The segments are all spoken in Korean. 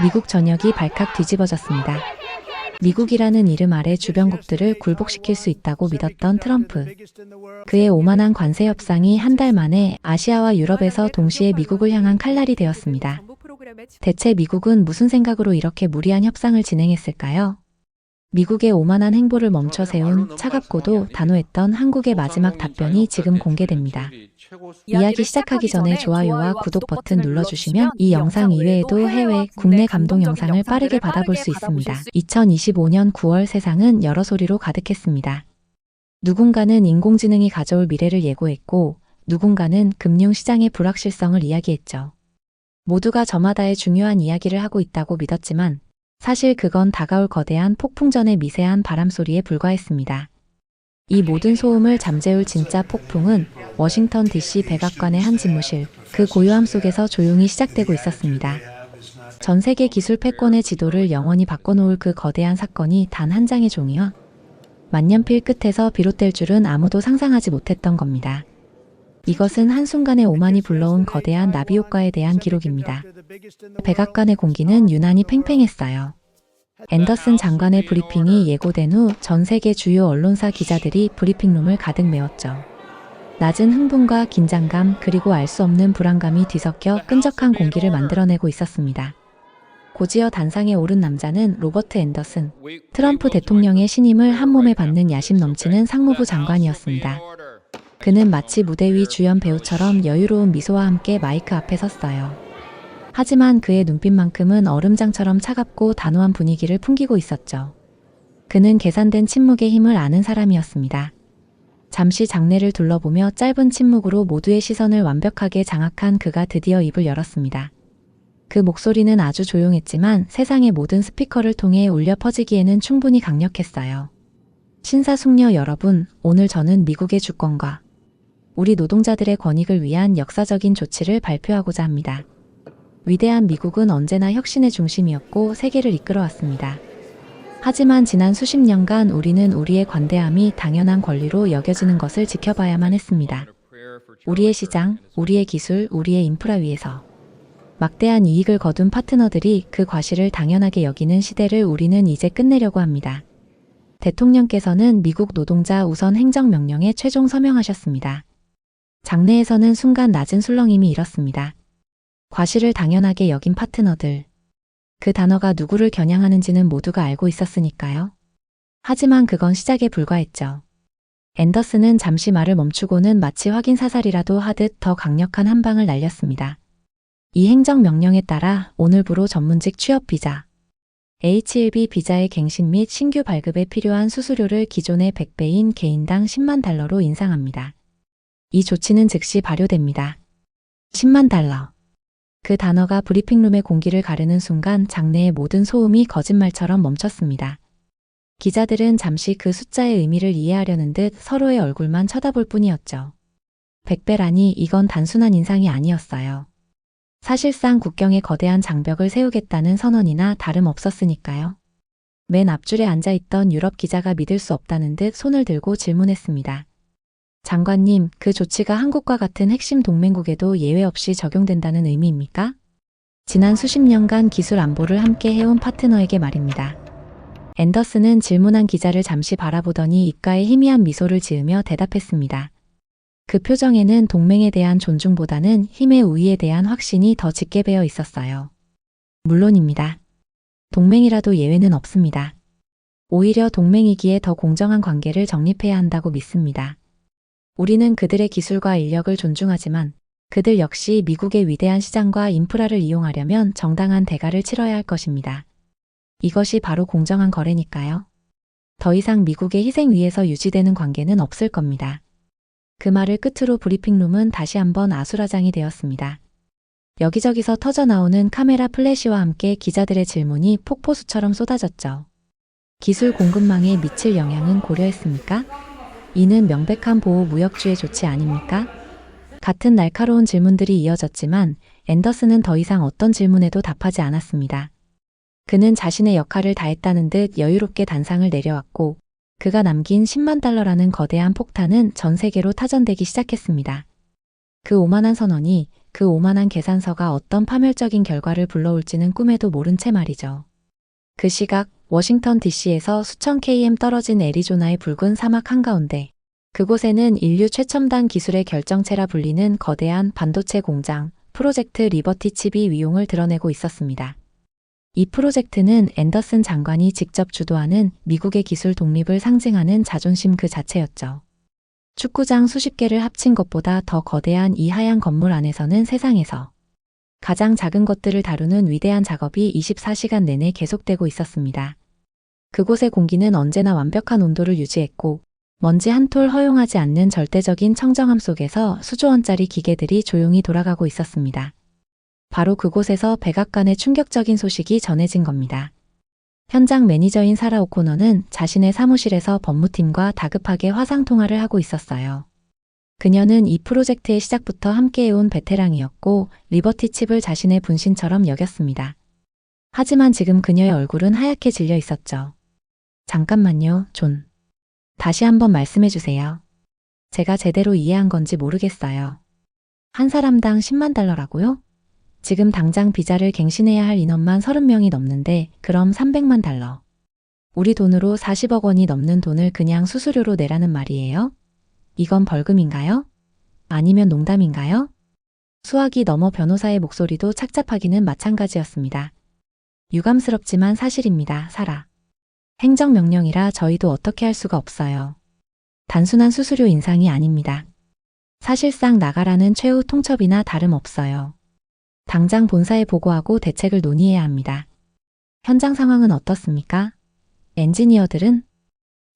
미국 전역이 발칵 뒤집어졌습니다. 미국이라는 이름 아래 주변국들을 굴복시킬 수 있다고 믿었던 트럼프. 그의 오만한 관세 협상이 한 달 만에 아시아와 유럽에서 동시에 미국을 향한 칼날이 되었습니다. 대체 미국은 무슨 생각으로 이렇게 무리한 협상을 진행했을까요? 미국의 오만한 행보를 멈춰 세운 차갑고도 단호했던 한국의 마지막 답변이 지금 공개됩니다. 이야기 시작하기 전에 좋아요와 구독 버튼 눌러주시면 이 영상 이외에도 해외, 국내 감동 영상을 빠르게 받아볼 수 있습니다. 2025년 9월 세상은 여러 소리로 가득했습니다. 누군가는 인공지능이 가져올 미래를 예고했고, 누군가는 금융시장의 불확실성을 이야기했죠. 모두가 저마다의 중요한 이야기를 하고 있다고 믿었지만 사실 그건 다가올 거대한 폭풍전의 미세한 바람소리에 불과했습니다. 이 모든 소음을 잠재울 진짜 폭풍은 워싱턴 DC 백악관의 한 집무실, 그 고요함 속에서 조용히 시작되고 있었습니다. 전 세계 기술 패권의 지도를 영원히 바꿔놓을 그 거대한 사건이 단 한 장의 종이와 만년필 끝에서 비롯될 줄은 아무도 상상하지 못했던 겁니다. 이것은 한순간에 오만이 불러온 거대한 나비 효과에 대한 기록입니다. 백악관의 공기는 유난히 팽팽했어요. 앤더슨 장관의 브리핑이 예고된 후 전 세계 주요 언론사 기자들이 브리핑룸을 가득 메웠죠. 낮은 흥분과 긴장감 그리고 알 수 없는 불안감이 뒤섞여 끈적한 공기를 만들어내고 있었습니다. 고지어 단상에 오른 남자는 로버트 앤더슨, 트럼프 대통령의 신임을 한몸에 받는 야심 넘치는 상무부 장관이었습니다. 그는 마치 무대 위 주연 배우처럼 여유로운 미소와 함께 마이크 앞에 섰어요. 하지만 그의 눈빛만큼은 얼음장처럼 차갑고 단호한 분위기를 풍기고 있었죠. 그는 계산된 침묵의 힘을 아는 사람이었습니다. 잠시 장내를 둘러보며 짧은 침묵으로 모두의 시선을 완벽하게 장악한 그가 드디어 입을 열었습니다. 그 목소리는 아주 조용했지만 세상의 모든 스피커를 통해 울려 퍼지기에는 충분히 강력했어요. 신사숙녀 여러분, 오늘 저는 미국의 주권과 우리 노동자들의 권익을 위한 역사적인 조치를 발표하고자 합니다. 위대한 미국은 언제나 혁신의 중심이었고 세계를 이끌어왔습니다. 하지만 지난 수십 년간 우리는 우리의 관대함이 당연한 권리로 여겨지는 것을 지켜봐야만 했습니다. 우리의 시장, 우리의 기술, 우리의 인프라 위에서 막대한 이익을 거둔 파트너들이 그 과실을 당연하게 여기는 시대를 우리는 이제 끝내려고 합니다. 대통령께서는 미국 노동자 우선 행정명령에 최종 서명하셨습니다. 장내에서는 순간 낮은 술렁임이 일었습니다. 과실을 당연하게 여긴 파트너들. 그 단어가 누구를 겨냥하는지는 모두가 알고 있었으니까요. 하지만 그건 시작에 불과했죠. 앤더슨은 잠시 말을 멈추고는 마치 확인 사살이라도 하듯 더 강력한 한 방을 날렸습니다. 이 행정명령에 따라 오늘부로 전문직 취업 비자, H-1B 비자의 갱신 및 신규 발급에 필요한 수수료를 기존의 100배인 개인당 10만 달러로 인상합니다. 이 조치는 즉시 발효됩니다. 10만 달러. 그 단어가 브리핑룸의 공기를 가르는 순간 장내의 모든 소음이 거짓말처럼 멈췄습니다. 기자들은 잠시 그 숫자의 의미를 이해하려는 듯 서로의 얼굴만 쳐다볼 뿐이었죠. 100배라니 이건 단순한 인상이 아니었어요. 사실상 국경에 거대한 장벽을 세우겠다는 선언이나 다름없었으니까요. 맨 앞줄에 앉아있던 유럽 기자가 믿을 수 없다는 듯 손을 들고 질문했습니다. 장관님, 그 조치가 한국과 같은 핵심 동맹국에도 예외 없이 적용된다는 의미입니까? 지난 수십 년간 기술 안보를 함께 해온 파트너에게 말입니다. 앤더슨은 질문한 기자를 잠시 바라보더니 입가에 희미한 미소를 지으며 대답했습니다. 그 표정에는 동맹에 대한 존중보다는 힘의 우위에 대한 확신이 더 짙게 배어 있었어요. 물론입니다. 동맹이라도 예외는 없습니다. 오히려 동맹이기에 더 공정한 관계를 정립해야 한다고 믿습니다. 우리는 그들의 기술과 인력을 존중하지만 그들 역시 미국의 위대한 시장과 인프라를 이용하려면 정당한 대가를 치러야 할 것입니다. 이것이 바로 공정한 거래니까요. 더 이상 미국의 희생 위에서 유지되는 관계는 없을 겁니다. 그 말을 끝으로 브리핑룸은 다시 한번 아수라장이 되었습니다. 여기저기서 터져나오는 카메라 플래시와 함께 기자들의 질문이 폭포수처럼 쏟아졌죠. 기술 공급망에 미칠 영향은 고려했습니까? 이는 명백한 보호 무역주의 조치 아닙니까? 같은 날카로운 질문들이 이어졌지만 앤더슨은 더 이상 어떤 질문에도 답하지 않았습니다. 그는 자신의 역할을 다했다는 듯 여유롭게 단상을 내려왔고 그가 남긴 10만 달러라는 거대한 폭탄은 전 세계로 타전되기 시작했습니다. 그 오만한 선언이 그 오만한 계산서가 어떤 파멸적인 결과를 불러올지는 꿈에도 모른 채 말이죠. 그 시각 워싱턴 DC에서 수천 km 떨어진 애리조나의 붉은 사막 한가운데 그곳에는 인류 최첨단 기술의 결정체라 불리는 거대한 반도체 공장 프로젝트 리버티 칩이 위용을 드러내고 있었습니다. 이 프로젝트는 앤더슨 장관이 직접 주도하는 미국의 기술 독립을 상징하는 자존심 그 자체였죠. 축구장 수십 개를 합친 것보다 더 거대한 이 하얀 건물 안에서는 세상에서 가장 작은 것들을 다루는 위대한 작업이 24시간 내내 계속되고 있었습니다. 그곳의 공기는 언제나 완벽한 온도를 유지했고 먼지 한 톨 허용하지 않는 절대적인 청정함 속에서 수조 원짜리 기계들이 조용히 돌아가고 있었습니다. 바로 그곳에서 백악관의 충격적인 소식이 전해진 겁니다. 현장 매니저인 사라 오코너는 자신의 사무실에서 법무팀과 다급하게 화상통화를 하고 있었어요. 그녀는 이 프로젝트의 시작부터 함께해온 베테랑이었고 리버티 칩을 자신의 분신처럼 여겼습니다. 하지만 지금 그녀의 얼굴은 하얗게 질려 있었죠. 잠깐만요, 존. 다시 한번 말씀해 주세요. 제가 제대로 이해한 건지 모르겠어요. 한 사람당 10만 달러라고요? 지금 당장 비자를 갱신해야 할 인원만 30명이 넘는데 그럼 300만 달러. 우리 돈으로 40억 원이 넘는 돈을 그냥 수수료로 내라는 말이에요? 이건 벌금인가요? 아니면 농담인가요? 수학이 넘어 변호사의 목소리도 착잡하기는 마찬가지였습니다. 유감스럽지만 사실입니다, 사라. 행정명령이라 저희도 어떻게 할 수가 없어요. 단순한 수수료 인상이 아닙니다. 사실상 나가라는 최후 통첩이나 다름없어요. 당장 본사에 보고하고 대책을 논의해야 합니다. 현장 상황은 어떻습니까? 엔지니어들은?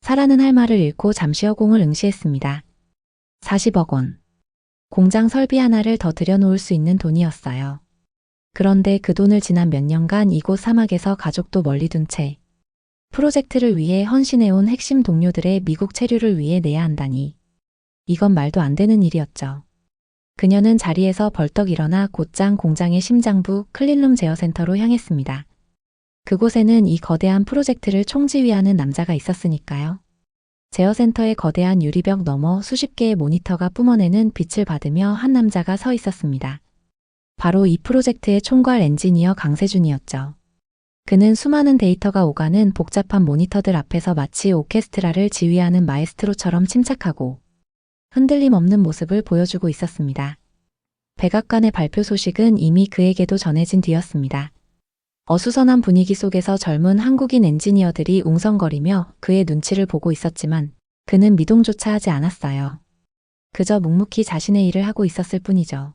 사라는 할 말을 잃고 잠시 허공을 응시했습니다. 40억 원. 공장 설비 하나를 더 들여놓을 수 있는 돈이었어요. 그런데 그 돈을 지난 몇 년간 이곳 사막에서 가족도 멀리 둔 채 프로젝트를 위해 헌신해온 핵심 동료들의 미국 체류를 위해 내야 한다니. 이건 말도 안 되는 일이었죠. 그녀는 자리에서 벌떡 일어나 곧장 공장의 심장부 클린룸 제어센터로 향했습니다. 그곳에는 이 거대한 프로젝트를 총지휘하는 남자가 있었으니까요. 제어센터의 거대한 유리벽 너머 수십 개의 모니터가 뿜어내는 빛을 받으며 한 남자가 서 있었습니다. 바로 이 프로젝트의 총괄 엔지니어 강세준이었죠. 그는 수많은 데이터가 오가는 복잡한 모니터들 앞에서 마치 오케스트라를 지휘하는 마에스트로처럼 침착하고 흔들림 없는 모습을 보여주고 있었습니다. 백악관의 발표 소식은 이미 그에게도 전해진 뒤였습니다. 어수선한 분위기 속에서 젊은 한국인 엔지니어들이 웅성거리며 그의 눈치를 보고 있었지만 그는 미동조차 하지 않았어요. 그저 묵묵히 자신의 일을 하고 있었을 뿐이죠.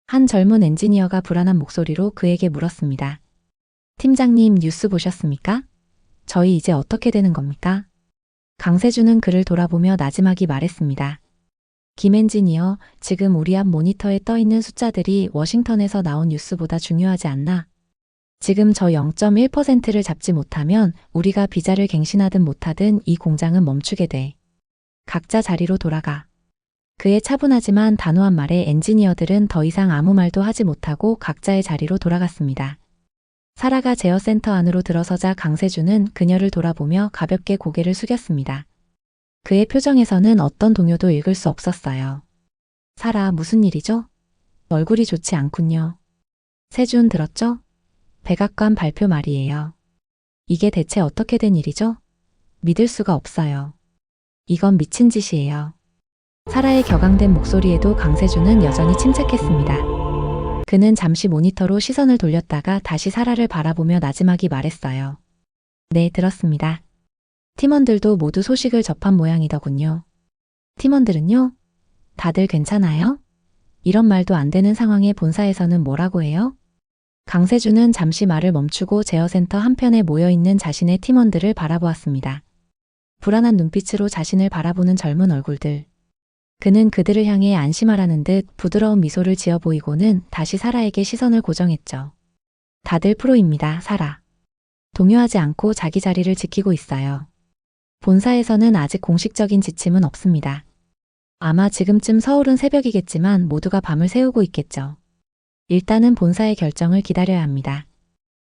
한 젊은 엔지니어가 불안한 목소리로 그에게 물었습니다. 팀장님 뉴스 보셨습니까? 저희 이제 어떻게 되는 겁니까? 강세준은 그를 돌아보며 나지막이 말했습니다. 김 엔지니어, 지금 우리 앞 모니터에 떠있는 숫자들이 워싱턴에서 나온 뉴스보다 중요하지 않나? 지금 저 0.1%를 잡지 못하면 우리가 비자를 갱신하든 못하든 이 공장은 멈추게 돼. 각자 자리로 돌아가. 그의 차분하지만 단호한 말에 엔지니어들은 더 이상 아무 말도 하지 못하고 각자의 자리로 돌아갔습니다. 사라가 제어센터 안으로 들어서자 강세준은 그녀를 돌아보며 가볍게 고개를 숙였습니다. 그의 표정에서는 어떤 동요도 읽을 수 없었어요. 사라, 무슨 일이죠? 얼굴이 좋지 않군요. 세준 들었죠? 백악관 발표 말이에요. 이게 대체 어떻게 된 일이죠? 믿을 수가 없어요. 이건 미친 짓이에요. 사라의 격앙된 목소리에도 강세준은 여전히 침착했습니다. 그는 잠시 모니터로 시선을 돌렸다가 다시 사라를 바라보며 나지막이 말했어요. 네, 들었습니다. 팀원들도 모두 소식을 접한 모양이더군요. 팀원들은요? 다들 괜찮아요? 이런 말도 안 되는 상황에 본사에서는 뭐라고 해요? 강세준은 잠시 말을 멈추고 제어센터 한편에 모여있는 자신의 팀원들을 바라보았습니다. 불안한 눈빛으로 자신을 바라보는 젊은 얼굴들. 그는 그들을 향해 안심하라는 듯 부드러운 미소를 지어 보이고는 다시 사라에게 시선을 고정했죠. 다들 프로입니다, 사라. 동요하지 않고 자기 자리를 지키고 있어요. 본사에서는 아직 공식적인 지침은 없습니다. 아마 지금쯤 서울은 새벽이겠지만 모두가 밤을 새우고 있겠죠. 일단은 본사의 결정을 기다려야 합니다.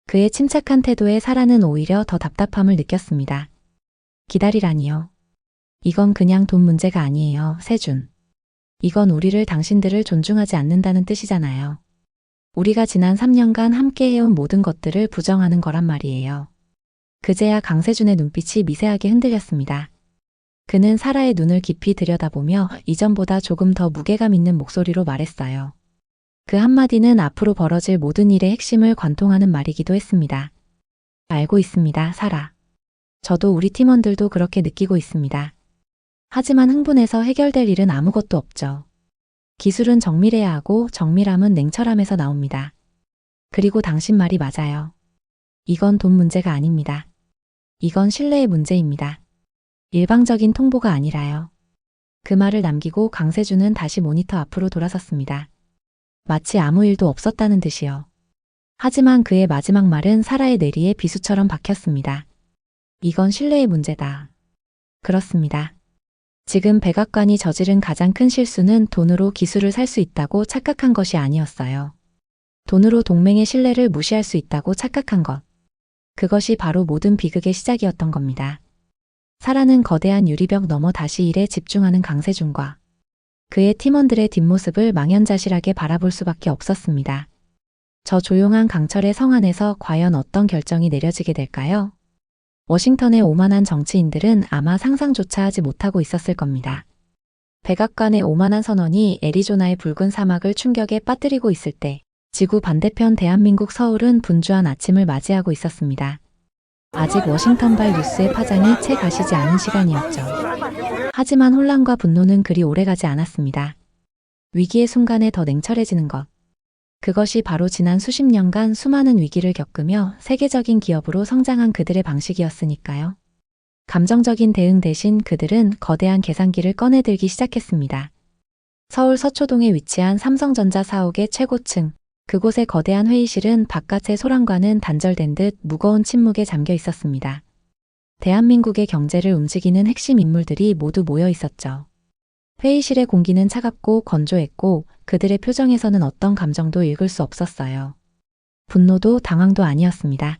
그의 침착한 태도에 사라는 오히려 더 답답함을 느꼈습니다. 기다리라니요. 이건 그냥 돈 문제가 아니에요, 세준. 이건 우리를 당신들을 존중하지 않는다는 뜻이잖아요. 우리가 지난 3년간 함께 해온 모든 것들을 부정하는 거란 말이에요. 그제야 강세준의 눈빛이 미세하게 흔들렸습니다. 그는 사라의 눈을 깊이 들여다보며 이전보다 조금 더 무게감 있는 목소리로 말했어요. 그 한마디는 앞으로 벌어질 모든 일의 핵심을 관통하는 말이기도 했습니다. 알고 있습니다, 사라. 저도 우리 팀원들도 그렇게 느끼고 있습니다. 하지만 흥분해서 해결될 일은 아무것도 없죠. 기술은 정밀해야 하고 정밀함은 냉철함에서 나옵니다. 그리고 당신 말이 맞아요. 이건 돈 문제가 아닙니다. 이건 신뢰의 문제입니다. 일방적인 통보가 아니라요. 그 말을 남기고 강세준은 다시 모니터 앞으로 돌아섰습니다. 마치 아무 일도 없었다는 듯이요. 하지만 그의 마지막 말은 사라의 내리에 비수처럼 박혔습니다. 이건 신뢰의 문제다. 그렇습니다. 지금 백악관이 저지른 가장 큰 실수는 돈으로 기술을 살 수 있다고 착각한 것이 아니었어요. 돈으로 동맹의 신뢰를 무시할 수 있다고 착각한 것. 그것이 바로 모든 비극의 시작이었던 겁니다. 사라는 거대한 유리벽 너머 다시 일에 집중하는 강세준과 그의 팀원들의 뒷모습을 망연자실하게 바라볼 수밖에 없었습니다. 저 조용한 강철의 성 안에서 과연 어떤 결정이 내려지게 될까요? 워싱턴의 오만한 정치인들은 아마 상상조차 하지 못하고 있었을 겁니다. 백악관의 오만한 선언이 애리조나의 붉은 사막을 충격에 빠뜨리고 있을 때 지구 반대편 대한민국 서울은 분주한 아침을 맞이하고 있었습니다. 아직 워싱턴발 뉴스의 파장이 채 가시지 않은 시간이었죠. 하지만 혼란과 분노는 그리 오래가지 않았습니다. 위기의 순간에 더 냉철해지는 것. 그것이 바로 지난 수십 년간 수많은 위기를 겪으며 세계적인 기업으로 성장한 그들의 방식이었으니까요. 감정적인 대응 대신 그들은 거대한 계산기를 꺼내들기 시작했습니다. 서울 서초동에 위치한 삼성전자 사옥의 최고층, 그곳의 거대한 회의실은 바깥의 소란과는 단절된 듯 무거운 침묵에 잠겨 있었습니다. 대한민국의 경제를 움직이는 핵심 인물들이 모두 모여 있었죠. 회의실의 공기는 차갑고 건조했고 그들의 표정에서는 어떤 감정도 읽을 수 없었어요. 분노도 당황도 아니었습니다.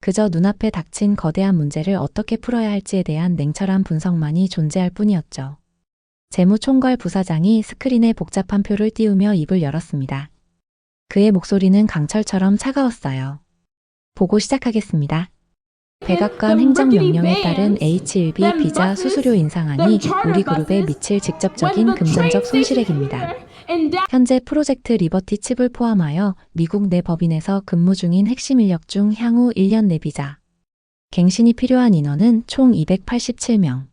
그저 눈앞에 닥친 거대한 문제를 어떻게 풀어야 할지에 대한 냉철한 분석만이 존재할 뿐이었죠. 재무총괄 부사장이 스크린에 복잡한 표를 띄우며 입을 열었습니다. 그의 목소리는 강철처럼 차가웠어요. 보고 시작하겠습니다. 백악관 행정명령에 따른 H1B 비자 수수료 인상안이 우리 그룹에 미칠 직접적인 금전적 손실액입니다. 현재 프로젝트 리버티 칩을 포함하여 미국 내 법인에서 근무 중인 핵심 인력 중 향후 1년 내 비자 갱신이 필요한 인원은 총 287명.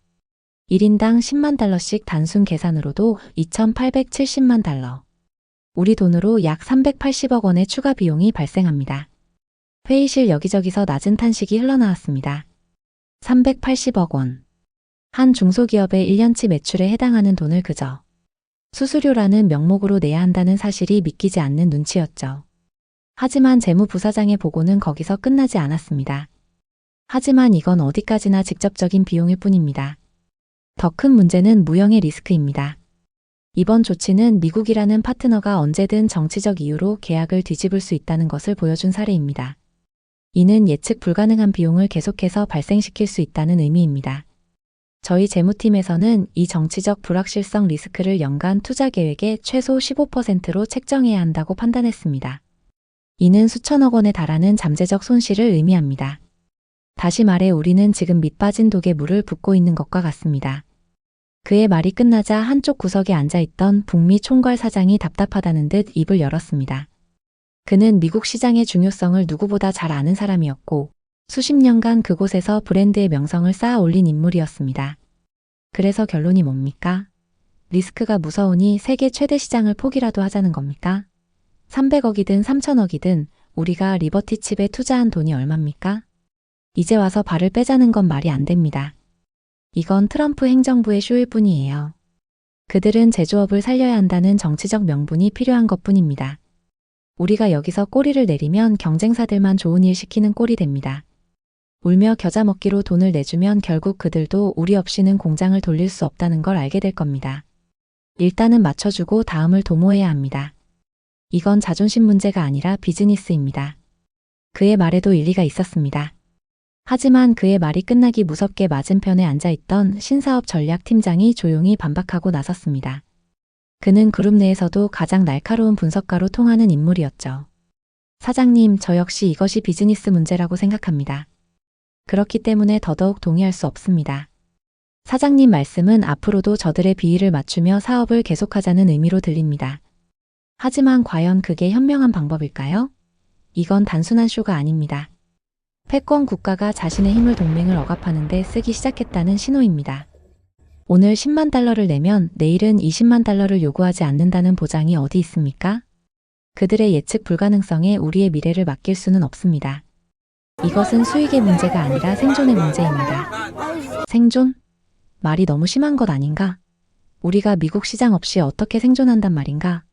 1인당 10만 달러씩 단순 계산으로도 2,870만 달러. 우리 돈으로 약 380억 원의 추가 비용이 발생합니다. 회의실 여기저기서 낮은 탄식이 흘러나왔습니다. 380억 원. 한 중소기업의 1년치 매출에 해당하는 돈을 그저 수수료라는 명목으로 내야 한다는 사실이 믿기지 않는 눈치였죠. 하지만 재무부사장의 보고는 거기서 끝나지 않았습니다. 하지만 이건 어디까지나 직접적인 비용일 뿐입니다. 더 큰 문제는 무형의 리스크입니다. 이번 조치는 미국이라는 파트너가 언제든 정치적 이유로 계약을 뒤집을 수 있다는 것을 보여준 사례입니다. 이는 예측 불가능한 비용을 계속해서 발생시킬 수 있다는 의미입니다. 저희 재무팀에서는 이 정치적 불확실성 리스크를 연간 투자 계획의 최소 15%로 책정해야 한다고 판단했습니다. 이는 수천억 원에 달하는 잠재적 손실을 의미합니다. 다시 말해 우리는 지금 밑빠진 독에 물을 붓고 있는 것과 같습니다. 그의 말이 끝나자 한쪽 구석에 앉아있던 북미 총괄 사장이 답답하다는 듯 입을 열었습니다. 그는 미국 시장의 중요성을 누구보다 잘 아는 사람이었고 수십 년간 그곳에서 브랜드의 명성을 쌓아 올린 인물이었습니다. 그래서 결론이 뭡니까? 리스크가 무서우니 세계 최대 시장을 포기라도 하자는 겁니까? 300억이든 3천억이든 우리가 리버티 칩에 투자한 돈이 얼마입니까? 이제 와서 발을 빼자는 건 말이 안 됩니다. 이건 트럼프 행정부의 쇼일 뿐이에요. 그들은 제조업을 살려야 한다는 정치적 명분이 필요한 것뿐입니다. 우리가 여기서 꼬리를 내리면 경쟁사들만 좋은 일 시키는 꼴이 됩니다. 울며 겨자 먹기로 돈을 내주면 결국 그들도 우리 없이는 공장을 돌릴 수 없다는 걸 알게 될 겁니다. 일단은 맞춰주고 다음을 도모해야 합니다. 이건 자존심 문제가 아니라 비즈니스입니다. 그의 말에도 일리가 있었습니다. 하지만 그의 말이 끝나기 무섭게 맞은편에 앉아있던 신사업 전략팀장이 조용히 반박하고 나섰습니다. 그는 그룹 내에서도 가장 날카로운 분석가로 통하는 인물이었죠. 사장님, 저 역시 이것이 비즈니스 문제라고 생각합니다. 그렇기 때문에 더더욱 동의할 수 없습니다. 사장님 말씀은 앞으로도 저들의 비위를 맞추며 사업을 계속하자는 의미로 들립니다. 하지만 과연 그게 현명한 방법일까요? 이건 단순한 쇼가 아닙니다. 패권 국가가 자신의 힘을 동맹을 억압하는 데 쓰기 시작했다는 신호입니다. 오늘 10만 달러를 내면 내일은 20만 달러를 요구하지 않는다는 보장이 어디 있습니까? 그들의 예측 불가능성에 우리의 미래를 맡길 수는 없습니다. 이것은 수익의 문제가 아니라 생존의 문제입니다. 생존? 말이 너무 심한 것 아닌가? 우리가 미국 시장 없이 어떻게 생존한단 말인가?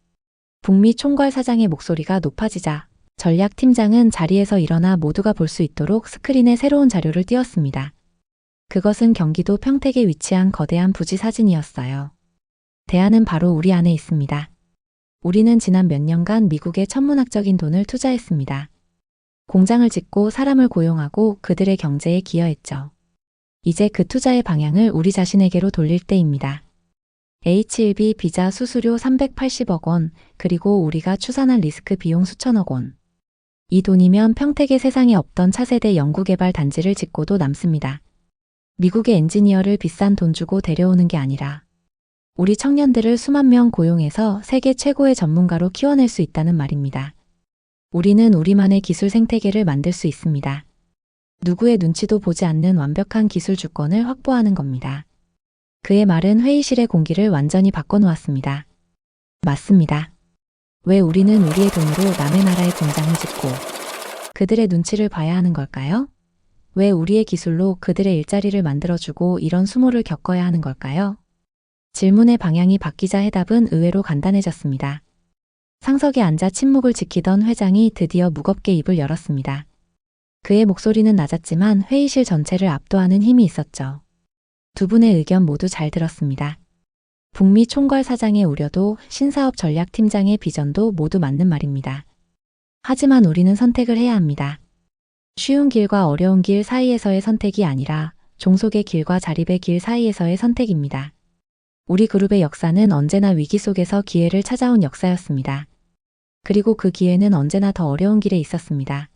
북미 총괄 사장의 목소리가 높아지자 전략팀장은 자리에서 일어나 모두가 볼 수 있도록 스크린에 새로운 자료를 띄웠습니다. 그것은 경기도 평택에 위치한 거대한 부지 사진이었어요. 대안은 바로 우리 안에 있습니다. 우리는 지난 몇 년간 미국에 천문학적인 돈을 투자했습니다. 공장을 짓고 사람을 고용하고 그들의 경제에 기여했죠. 이제 그 투자의 방향을 우리 자신에게로 돌릴 때입니다. H1B 비자 수수료 380억 원, 그리고 우리가 추산한 리스크 비용 수천억 원. 이 돈이면 평택에 세상에 없던 차세대 연구개발 단지를 짓고도 남습니다. 미국의 엔지니어를 비싼 돈 주고 데려오는 게 아니라 우리 청년들을 수만 명 고용해서 세계 최고의 전문가로 키워낼 수 있다는 말입니다. 우리는 우리만의 기술 생태계를 만들 수 있습니다. 누구의 눈치도 보지 않는 완벽한 기술 주권을 확보하는 겁니다. 그의 말은 회의실의 공기를 완전히 바꿔놓았습니다. 맞습니다. 왜 우리는 우리의 돈으로 남의 나라의 공장을 짓고 그들의 눈치를 봐야 하는 걸까요? 왜 우리의 기술로 그들의 일자리를 만들어주고 이런 수모를 겪어야 하는 걸까요? 질문의 방향이 바뀌자 해답은 의외로 간단해졌습니다. 상석에 앉아 침묵을 지키던 회장이 드디어 무겁게 입을 열었습니다. 그의 목소리는 낮았지만 회의실 전체를 압도하는 힘이 있었죠. 두 분의 의견 모두 잘 들었습니다. 북미 총괄 사장의 우려도 신사업 전략팀장의 비전도 모두 맞는 말입니다. 하지만 우리는 선택을 해야 합니다. 쉬운 길과 어려운 길 사이에서의 선택이 아니라 종속의 길과 자립의 길 사이에서의 선택입니다. 우리 그룹의 역사는 언제나 위기 속에서 기회를 찾아온 역사였습니다. 그리고 그 기회는 언제나 더 어려운 길에 있었습니다.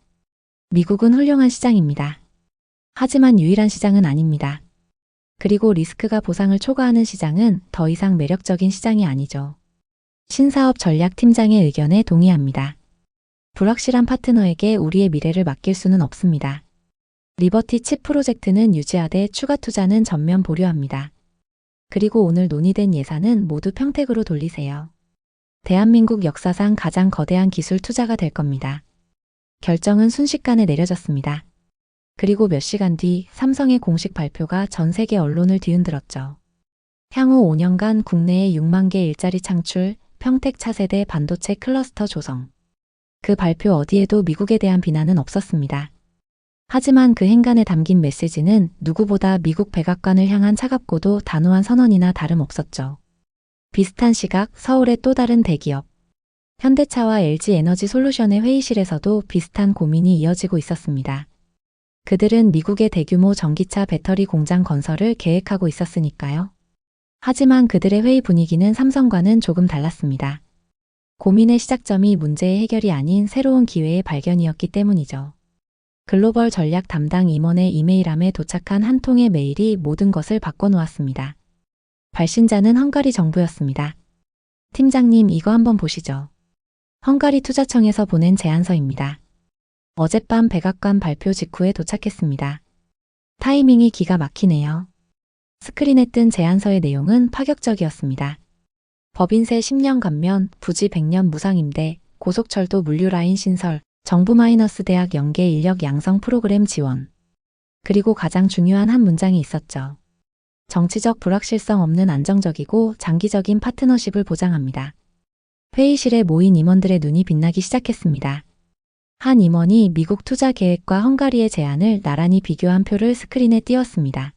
미국은 훌륭한 시장입니다. 하지만 유일한 시장은 아닙니다. 그리고 리스크가 보상을 초과하는 시장은 더 이상 매력적인 시장이 아니죠. 신사업 전략팀장의 의견에 동의합니다. 불확실한 파트너에게 우리의 미래를 맡길 수는 없습니다. 리버티 칩 프로젝트는 유지하되 추가 투자는 전면 보류합니다. 그리고 오늘 논의된 예산은 모두 평택으로 돌리세요. 대한민국 역사상 가장 거대한 기술 투자가 될 겁니다. 결정은 순식간에 내려졌습니다. 그리고 몇 시간 뒤 삼성의 공식 발표가 전 세계 언론을 뒤흔들었죠. 향후 5년간 국내에 6만 개 일자리 창출, 평택 차세대 반도체 클러스터 조성. 그 발표 어디에도 미국에 대한 비난은 없었습니다. 하지만 그 행간에 담긴 메시지는 누구보다 미국 백악관을 향한 차갑고도 단호한 선언이나 다름없었죠. 비슷한 시각 서울의 또 다른 대기업. 현대차와 LG에너지솔루션의 회의실에서도 비슷한 고민이 이어지고 있었습니다. 그들은 미국의 대규모 전기차 배터리 공장 건설을 계획하고 있었으니까요. 하지만 그들의 회의 분위기는 삼성과는 조금 달랐습니다. 고민의 시작점이 문제의 해결이 아닌 새로운 기회의 발견이었기 때문이죠. 글로벌 전략 담당 임원의 이메일함에 도착한 한 통의 메일이 모든 것을 바꿔놓았습니다. 발신자는 헝가리 정부였습니다. 팀장님, 이거 한번 보시죠. 헝가리 투자청에서 보낸 제안서입니다. 어젯밤 백악관 발표 직후에 도착했습니다. 타이밍이 기가 막히네요. 스크린에 뜬 제안서의 내용은 파격적이었습니다. 법인세 10년 감면, 부지 100년 무상임대, 고속철도 물류라인 신설, 정부 마이너스 대학 연계 인력 양성 프로그램 지원. 그리고 가장 중요한 한 문장이 있었죠. 정치적 불확실성 없는 안정적이고 장기적인 파트너십을 보장합니다. 회의실에 모인 임원들의 눈이 빛나기 시작했습니다. 한 임원이 미국 투자 계획과 헝가리의 제안을 나란히 비교한 표를 스크린에 띄웠습니다.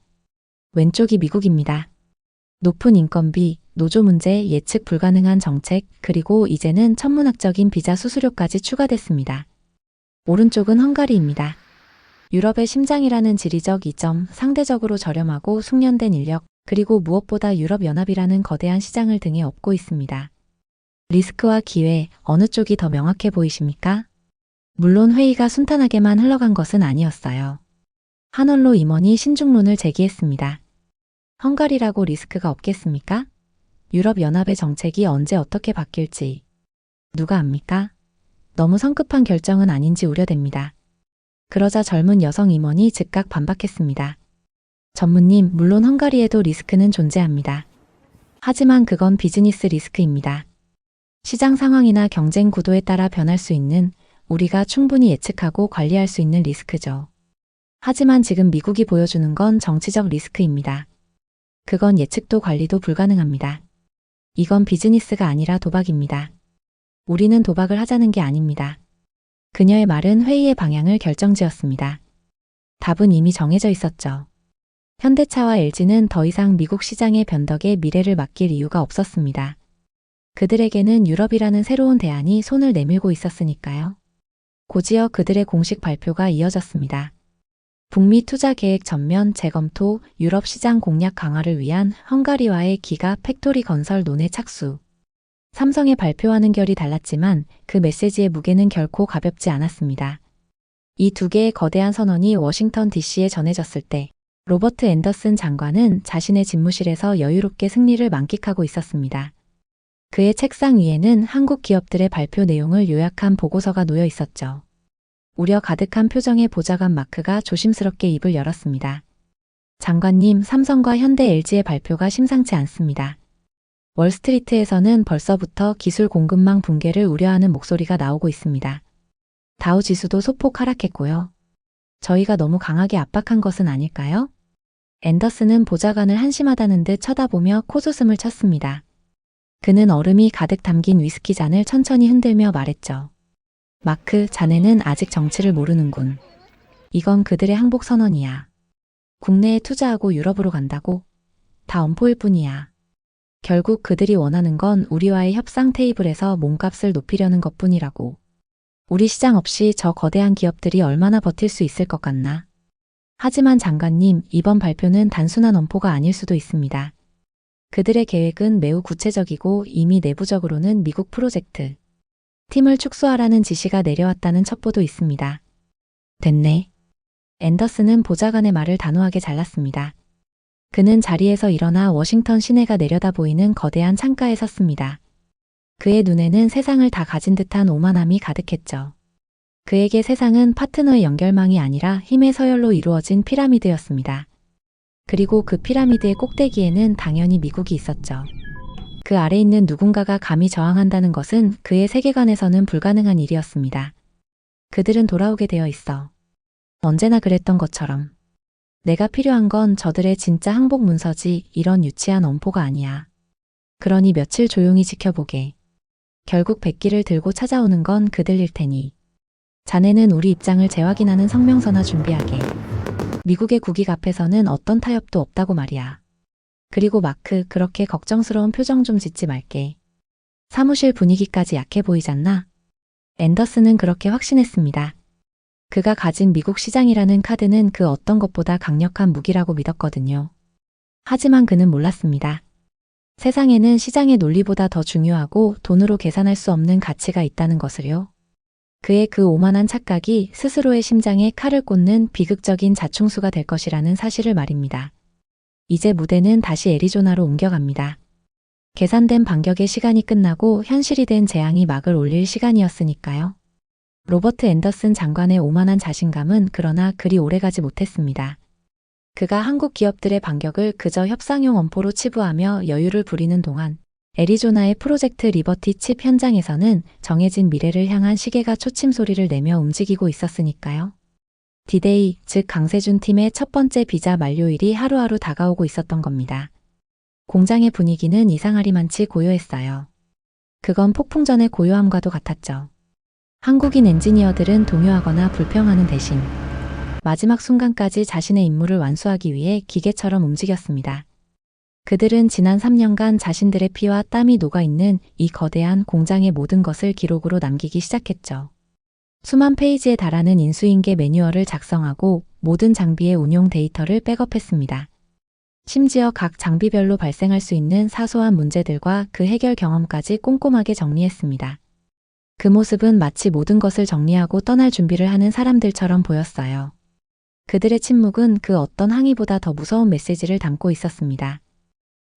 왼쪽이 미국입니다. 높은 인건비, 노조 문제, 예측 불가능한 정책, 그리고 이제는 천문학적인 비자 수수료까지 추가됐습니다. 오른쪽은 헝가리입니다. 유럽의 심장이라는 지리적 이점, 상대적으로 저렴하고 숙련된 인력, 그리고 무엇보다 유럽연합이라는 거대한 시장을 등에 업고 있습니다. 리스크와 기회, 어느 쪽이 더 명확해 보이십니까? 물론 회의가 순탄하게만 흘러간 것은 아니었어요. 한원로 임원이 신중론을 제기했습니다. 헝가리라고 리스크가 없겠습니까? 유럽연합의 정책이 언제 어떻게 바뀔지 누가 압니까? 너무 성급한 결정은 아닌지 우려됩니다. 그러자 젊은 여성 임원이 즉각 반박했습니다. 전무님, 물론 헝가리에도 리스크는 존재합니다. 하지만 그건 비즈니스 리스크입니다. 시장 상황이나 경쟁 구도에 따라 변할 수 있는, 우리가 충분히 예측하고 관리할 수 있는 리스크죠. 하지만 지금 미국이 보여주는 건 정치적 리스크입니다. 그건 예측도 관리도 불가능합니다. 이건 비즈니스가 아니라 도박입니다. 우리는 도박을 하자는 게 아닙니다. 그녀의 말은 회의의 방향을 결정지었습니다. 답은 이미 정해져 있었죠. 현대차와 LG는 더 이상 미국 시장의 변덕에 미래를 맡길 이유가 없었습니다. 그들에게는 유럽이라는 새로운 대안이 손을 내밀고 있었으니까요. 곧이어 그들의 공식 발표가 이어졌습니다. 북미 투자 계획 전면 재검토, 유럽 시장 공략 강화를 위한 헝가리와의 기가 팩토리 건설 논의 착수. 삼성의 발표와는 결이 달랐지만 그 메시지의 무게는 결코 가볍지 않았습니다. 이 두 개의 거대한 선언이 워싱턴 DC에 전해졌을 때 로버트 앤더슨 장관은 자신의 집무실에서 여유롭게 승리를 만끽하고 있었습니다. 그의 책상 위에는 한국 기업들의 발표 내용을 요약한 보고서가 놓여 있었죠. 우려 가득한 표정의 보좌관 마크가 조심스럽게 입을 열었습니다. 장관님, 삼성과 현대 LG의 발표가 심상치 않습니다. 월스트리트에서는 벌써부터 기술 공급망 붕괴를 우려하는 목소리가 나오고 있습니다. 다우 지수도 소폭 하락했고요. 저희가 너무 강하게 압박한 것은 아닐까요? 앤더슨은 보좌관을 한심하다는 듯 쳐다보며 코웃음을 쳤습니다. 그는 얼음이 가득 담긴 위스키 잔을 천천히 흔들며 말했죠. 마크, 자네는 아직 정치를 모르는군. 이건 그들의 항복 선언이야. 국내에 투자하고 유럽으로 간다고? 다 엄포일 뿐이야. 결국 그들이 원하는 건 우리와의 협상 테이블에서 몸값을 높이려는 것뿐이라고. 우리 시장 없이 저 거대한 기업들이 얼마나 버틸 수 있을 것 같나? 하지만 장관님, 이번 발표는 단순한 엄포가 아닐 수도 있습니다. 그들의 계획은 매우 구체적이고 이미 내부적으로는 미국 프로젝트 팀을 축소하라는 지시가 내려왔다는 첩보도 있습니다. 됐네. 앤더슨은 보좌관의 말을 단호하게 잘랐습니다. 그는 자리에서 일어나 워싱턴 시내가 내려다 보이는 거대한 창가에 섰습니다. 그의 눈에는 세상을 다 가진 듯한 오만함이 가득했죠. 그에게 세상은 파트너의 연결망이 아니라 힘의 서열로 이루어진 피라미드였습니다. 그리고 그 피라미드의 꼭대기에는 당연히 미국이 있었죠. 그 아래 있는 누군가가 감히 저항한다는 것은 그의 세계관에서는 불가능한 일이었습니다. 그들은 돌아오게 되어 있어. 언제나 그랬던 것처럼. 내가 필요한 건 저들의 진짜 항복 문서지 이런 유치한 엄포가 아니야. 그러니 며칠 조용히 지켜보게. 결국 백기를 들고 찾아오는 건 그들일 테니. 자네는 우리 입장을 재확인하는 성명서나 준비하게. 미국의 국익 앞에서는 어떤 타협도 없다고 말이야. 그리고 마크, 그렇게 걱정스러운 표정 좀 짓지 말게. 사무실 분위기까지 약해 보이잖나? 앤더슨은 그렇게 확신했습니다. 그가 가진 미국 시장이라는 카드는 그 어떤 것보다 강력한 무기라고 믿었거든요. 하지만 그는 몰랐습니다. 세상에는 시장의 논리보다 더 중요하고 돈으로 계산할 수 없는 가치가 있다는 것을요. 그의 그 오만한 착각이 스스로의 심장에 칼을 꽂는 비극적인 자충수가 될 것이라는 사실을 말입니다. 이제 무대는 다시 애리조나로 옮겨갑니다. 계산된 반격의 시간이 끝나고 현실이 된 재앙이 막을 올릴 시간이었으니까요. 로버트 앤더슨 장관의 오만한 자신감은 그러나 그리 오래가지 못했습니다. 그가 한국 기업들의 반격을 그저 협상용 엄포로 치부하며 여유를 부리는 동안 애리조나의 프로젝트 리버티 칩 현장에서는 정해진 미래를 향한 시계가 초침 소리를 내며 움직이고 있었으니까요. 디데이, 즉 강세준 팀의 첫 번째 비자 만료일이 하루하루 다가오고 있었던 겁니다. 공장의 분위기는 이상하리만치 고요했어요. 그건 폭풍 전의 고요함과도 같았죠. 한국인 엔지니어들은 동요하거나 불평하는 대신 마지막 순간까지 자신의 임무를 완수하기 위해 기계처럼 움직였습니다. 그들은 지난 3년간 자신들의 피와 땀이 녹아있는 이 거대한 공장의 모든 것을 기록으로 남기기 시작했죠. 수만 페이지에 달하는 인수인계 매뉴얼을 작성하고 모든 장비의 운용 데이터를 백업했습니다. 심지어 각 장비별로 발생할 수 있는 사소한 문제들과 그 해결 경험까지 꼼꼼하게 정리했습니다. 그 모습은 마치 모든 것을 정리하고 떠날 준비를 하는 사람들처럼 보였어요. 그들의 침묵은 그 어떤 항의보다 더 무서운 메시지를 담고 있었습니다.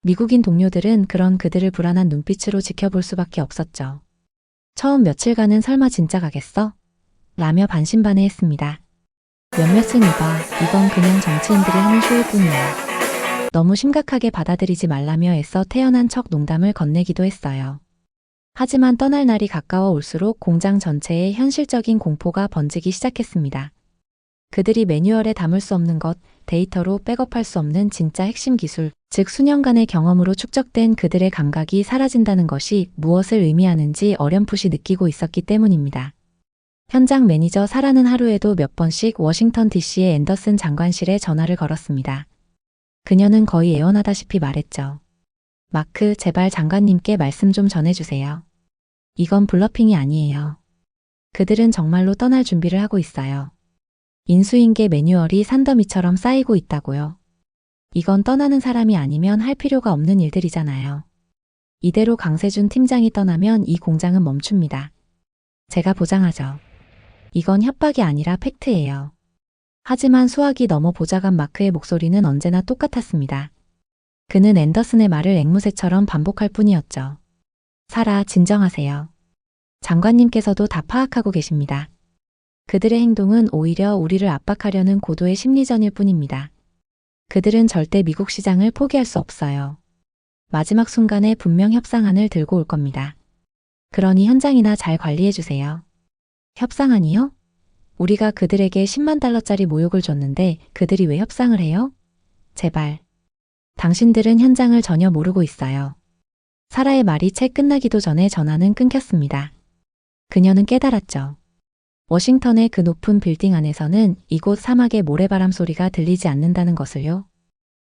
미국인 동료들은 그런 그들을 불안한 눈빛으로 지켜볼 수밖에 없었죠. 처음 며칠간은 설마 진짜 가겠어? 라며 반신반의했습니다. 몇몇은 이건 그냥 정치인들이 하는 쇼일 뿐이야. 너무 심각하게 받아들이지 말라며 애써 태연한 척 농담을 건네기도 했어요. 하지만 떠날 날이 가까워 올수록 공장 전체에 현실적인 공포가 번지기 시작했습니다. 그들이 매뉴얼에 담을 수 없는 것, 데이터로 백업할 수 없는 진짜 핵심 기술, 즉 수년간의 경험으로 축적된 그들의 감각이 사라진다는 것이 무엇을 의미하는지 어렴풋이 느끼고 있었기 때문입니다. 현장 매니저 사라는 하루에도 몇 번씩 워싱턴 DC의 앤더슨 장관실에 전화를 걸었습니다. 그녀는 거의 애원하다시피 말했죠. 마크, 제발 장관님께 말씀 좀 전해주세요. 이건 블러핑이 아니에요. 그들은 정말로 떠날 준비를 하고 있어요. 인수인계 매뉴얼이 산더미처럼 쌓이고 있다고요. 이건 떠나는 사람이 아니면 할 필요가 없는 일들이잖아요. 이대로 강세준 팀장이 떠나면 이 공장은 멈춥니다. 제가 보장하죠. 이건 협박이 아니라 팩트예요. 하지만 수학이 넘어 보좌관 마크의 목소리는 언제나 똑같았습니다. 그는 앤더슨의 말을 앵무새처럼 반복할 뿐이었죠. 사라, 진정하세요. 장관님께서도 다 파악하고 계십니다. 그들의 행동은 오히려 우리를 압박하려는 고도의 심리전일 뿐입니다. 그들은 절대 미국 시장을 포기할 수 없어요. 마지막 순간에 분명 협상안을 들고 올 겁니다. 그러니 현장이나 잘 관리해 주세요. 협상안이요? 우리가 그들에게 10만 달러짜리 모욕을 줬는데 그들이 왜 협상을 해요? 제발. 당신들은 현장을 전혀 모르고 있어요. 사라의 말이 채 끝나기도 전에 전화는 끊겼습니다. 그녀는 깨달았죠. 워싱턴의 그 높은 빌딩 안에서는 이곳 사막의 모래바람 소리가 들리지 않는다는 것을요.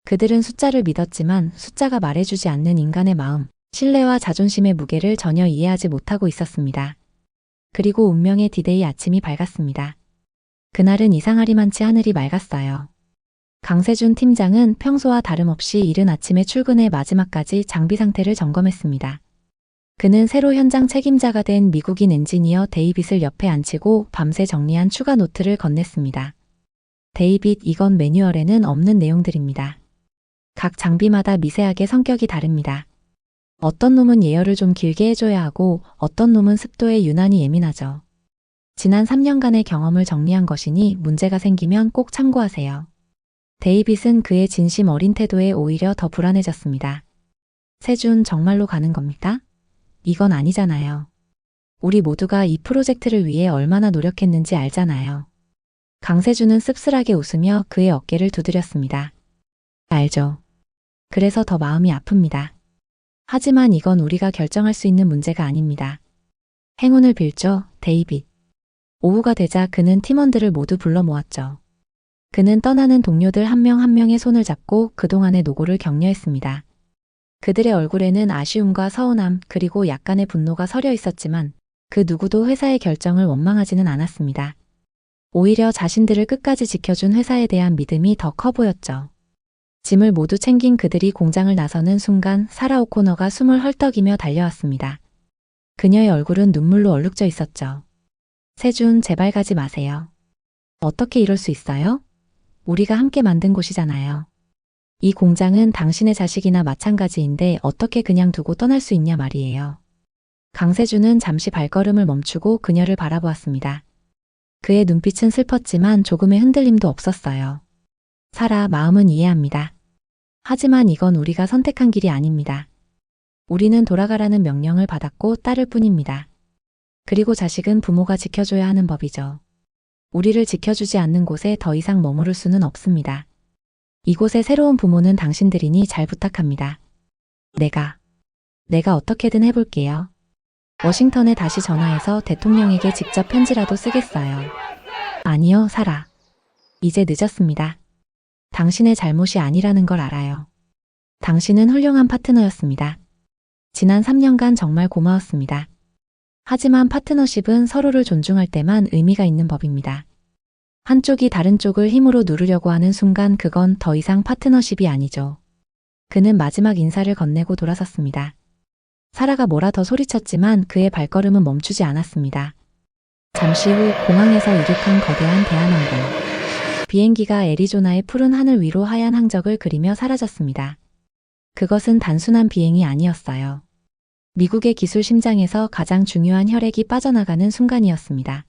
그들은 숫자를 믿었지만 숫자가 말해주지 않는 인간의 마음, 신뢰와 자존심의 무게를 전혀 이해하지 못하고 있었습니다. 그리고 운명의 디데이 아침이 밝았습니다. 그날은 이상하리만치 하늘이 맑았어요. 강세준 팀장은 평소와 다름없이 이른 아침에 출근의 마지막까지 장비 상태를 점검했습니다. 그는 새로 현장 책임자가 된 미국인 엔지니어 데이빗을 옆에 앉히고 밤새 정리한 추가 노트를 건넸습니다. 데이빗, 이건 매뉴얼에는 없는 내용들입니다. 각 장비마다 미세하게 성격이 다릅니다. 어떤 놈은 예열을 좀 길게 해줘야 하고 어떤 놈은 습도에 유난히 예민하죠. 지난 3년간의 경험을 정리한 것이니 문제가 생기면 꼭 참고하세요. 데이빗은 그의 진심 어린 태도에 오히려 더 불안해졌습니다. 세준, 정말로 가는 겁니까? 이건 아니잖아요. 우리 모두가 이 프로젝트를 위해 얼마나 노력했는지 알잖아요. 강세준은 씁쓸하게 웃으며 그의 어깨를 두드렸습니다. 알죠. 그래서 더 마음이 아픕니다. 하지만 이건 우리가 결정할 수 있는 문제가 아닙니다. 행운을 빌죠, 데이빗. 오후가 되자 그는 팀원들을 모두 불러 모았죠. 그는 떠나는 동료들 한 명 한 명의 손을 잡고 그동안의 노고를 격려했습니다. 그들의 얼굴에는 아쉬움과 서운함 그리고 약간의 분노가 서려 있었지만 그 누구도 회사의 결정을 원망하지는 않았습니다. 오히려 자신들을 끝까지 지켜준 회사에 대한 믿음이 더 커 보였죠. 짐을 모두 챙긴 그들이 공장을 나서는 순간 사라 오코너가 숨을 헐떡이며 달려왔습니다. 그녀의 얼굴은 눈물로 얼룩져 있었죠. 세준, 제발 가지 마세요. 어떻게 이럴 수 있어요? 우리가 함께 만든 곳이잖아요. 이 공장은 당신의 자식이나 마찬가지인데 어떻게 그냥 두고 떠날 수 있냐 말이에요. 강세준은 잠시 발걸음을 멈추고 그녀를 바라보았습니다. 그의 눈빛은 슬펐지만 조금의 흔들림도 없었어요. 사라, 마음은 이해합니다. 하지만 이건 우리가 선택한 길이 아닙니다. 우리는 돌아가라는 명령을 받았고 따를 뿐입니다. 그리고 자식은 부모가 지켜줘야 하는 법이죠. 우리를 지켜주지 않는 곳에 더 이상 머무를 수는 없습니다. 이곳의 새로운 부모는 당신들이니 잘 부탁합니다. 내가 어떻게든 해볼게요. 워싱턴에 다시 전화해서 대통령에게 직접 편지라도 쓰겠어요. 아니요, 사라. 이제 늦었습니다. 당신의 잘못이 아니라는 걸 알아요. 당신은 훌륭한 파트너였습니다. 지난 3년간 정말 고마웠습니다. 하지만 파트너십은 서로를 존중할 때만 의미가 있는 법입니다. 한쪽이 다른 쪽을 힘으로 누르려고 하는 순간 그건 더 이상 파트너십이 아니죠. 그는 마지막 인사를 건네고 돌아섰습니다. 사라가 뭐라 더 소리쳤지만 그의 발걸음은 멈추지 않았습니다. 잠시 후 공항에서 이륙한 거대한 대한항공. 비행기가 애리조나의 푸른 하늘 위로 하얀 항적을 그리며 사라졌습니다. 그것은 단순한 비행이 아니었어요. 미국의 기술 심장에서 가장 중요한 혈액이 빠져나가는 순간이었습니다.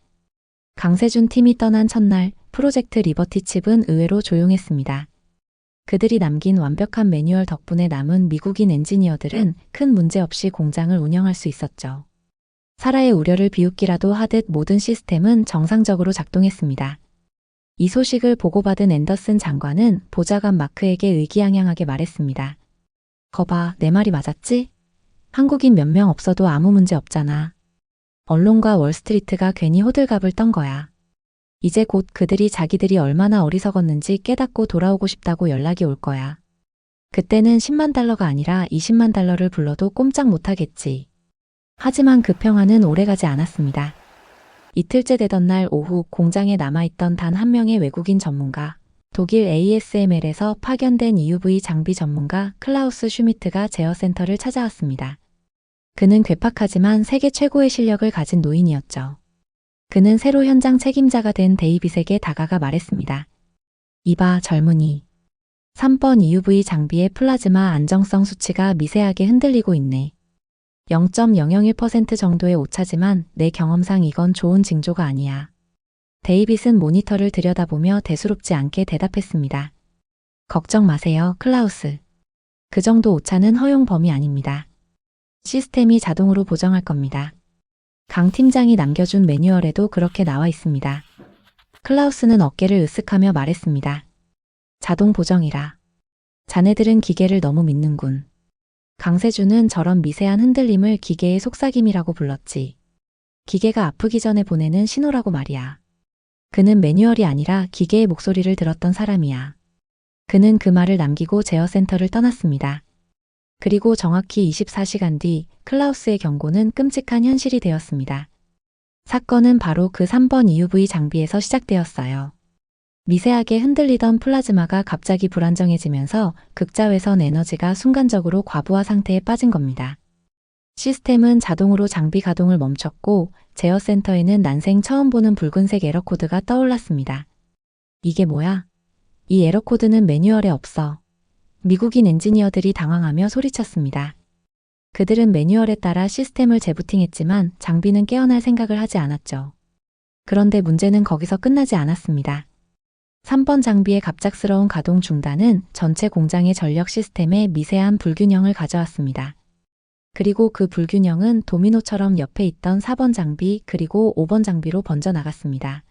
강세준 팀이 떠난 첫날, 프로젝트 리버티 칩은 의외로 조용했습니다. 그들이 남긴 완벽한 매뉴얼 덕분에 남은 미국인 엔지니어들은 큰 문제 없이 공장을 운영할 수 있었죠. 사라의 우려를 비웃기라도 하듯 모든 시스템은 정상적으로 작동했습니다. 이 소식을 보고받은 앤더슨 장관은 보좌관 마크에게 의기양양하게 말했습니다. 거봐, 내 말이 맞았지? 한국인 몇 명 없어도 아무 문제 없잖아. 언론과 월스트리트가 괜히 호들갑을 떤 거야. 이제 곧 그들이 자기들이 얼마나 어리석었는지 깨닫고 돌아오고 싶다고 연락이 올 거야. 그때는 10만 달러가 아니라 20만 달러를 불러도 꼼짝 못하겠지. 하지만 그 평화는 오래가지 않았습니다. 이틀째 되던 날 오후 공장에 남아있던 단 한 명의 외국인 전문가, 독일 ASML에서 파견된 EUV 장비 전문가 클라우스 슈미트가 제어센터를 찾아왔습니다. 그는 괴팍하지만 세계 최고의 실력을 가진 노인이었죠. 그는 새로 현장 책임자가 된 데이빗에게 다가가 말했습니다. 이봐, 젊은이. 3번 EUV 장비의 플라즈마 안정성 수치가 미세하게 흔들리고 있네. 0.001% 정도의 오차지만 내 경험상 이건 좋은 징조가 아니야. 데이빗은 모니터를 들여다보며 대수롭지 않게 대답했습니다. 걱정 마세요, 클라우스. 그 정도 오차는 허용 범위 아닙니다. 시스템이 자동으로 보정할 겁니다. 강 팀장이 남겨준 매뉴얼에도 그렇게 나와 있습니다. 클라우스는 어깨를 으쓱하며 말했습니다. 자동 보정이라. 자네들은 기계를 너무 믿는군. 강세준은 저런 미세한 흔들림을 기계의 속삭임이라고 불렀지. 기계가 아프기 전에 보내는 신호라고 말이야. 그는 매뉴얼이 아니라 기계의 목소리를 들었던 사람이야. 그는 그 말을 남기고 제어센터를 떠났습니다. 그리고 정확히 24시간 뒤 클라우스의 경고는 끔찍한 현실이 되었습니다. 사건은 바로 그 3번 EUV 장비에서 시작되었어요. 미세하게 흔들리던 플라즈마가 갑자기 불안정해지면서 극자외선 에너지가 순간적으로 과부하 상태에 빠진 겁니다. 시스템은 자동으로 장비 가동을 멈췄고 제어센터에는 난생 처음 보는 붉은색 에러코드가 떠올랐습니다. 이게 뭐야? 이 에러코드는 매뉴얼에 없어. 미국인 엔지니어들이 당황하며 소리쳤습니다. 그들은 매뉴얼에 따라 시스템을 재부팅했지만 장비는 깨어날 생각을 하지 않았죠. 그런데 문제는 거기서 끝나지 않았습니다. 3번 장비의 갑작스러운 가동 중단은 전체 공장의 전력 시스템에 미세한 불균형을 가져왔습니다. 그리고 그 불균형은 도미노처럼 옆에 있던 4번 장비 그리고 5번 장비로 번져나갔습니다.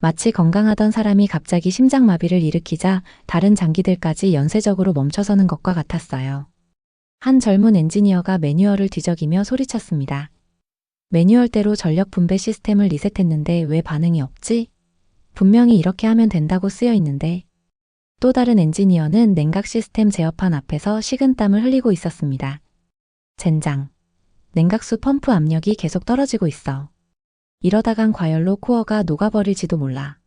마치 건강하던 사람이 갑자기 심장마비를 일으키자 다른 장기들까지 연쇄적으로 멈춰서는 것과 같았어요. 한 젊은 엔지니어가 매뉴얼을 뒤적이며 소리쳤습니다. 매뉴얼대로 전력 분배 시스템을 리셋했는데 왜 반응이 없지? 분명히 이렇게 하면 된다고 쓰여 있는데. 또 다른 엔지니어는 냉각 시스템 제어판 앞에서 식은땀을 흘리고 있었습니다. 젠장. 냉각수 펌프 압력이 계속 떨어지고 있어. 이러다간 과열로 코어가 녹아버릴지도 몰라.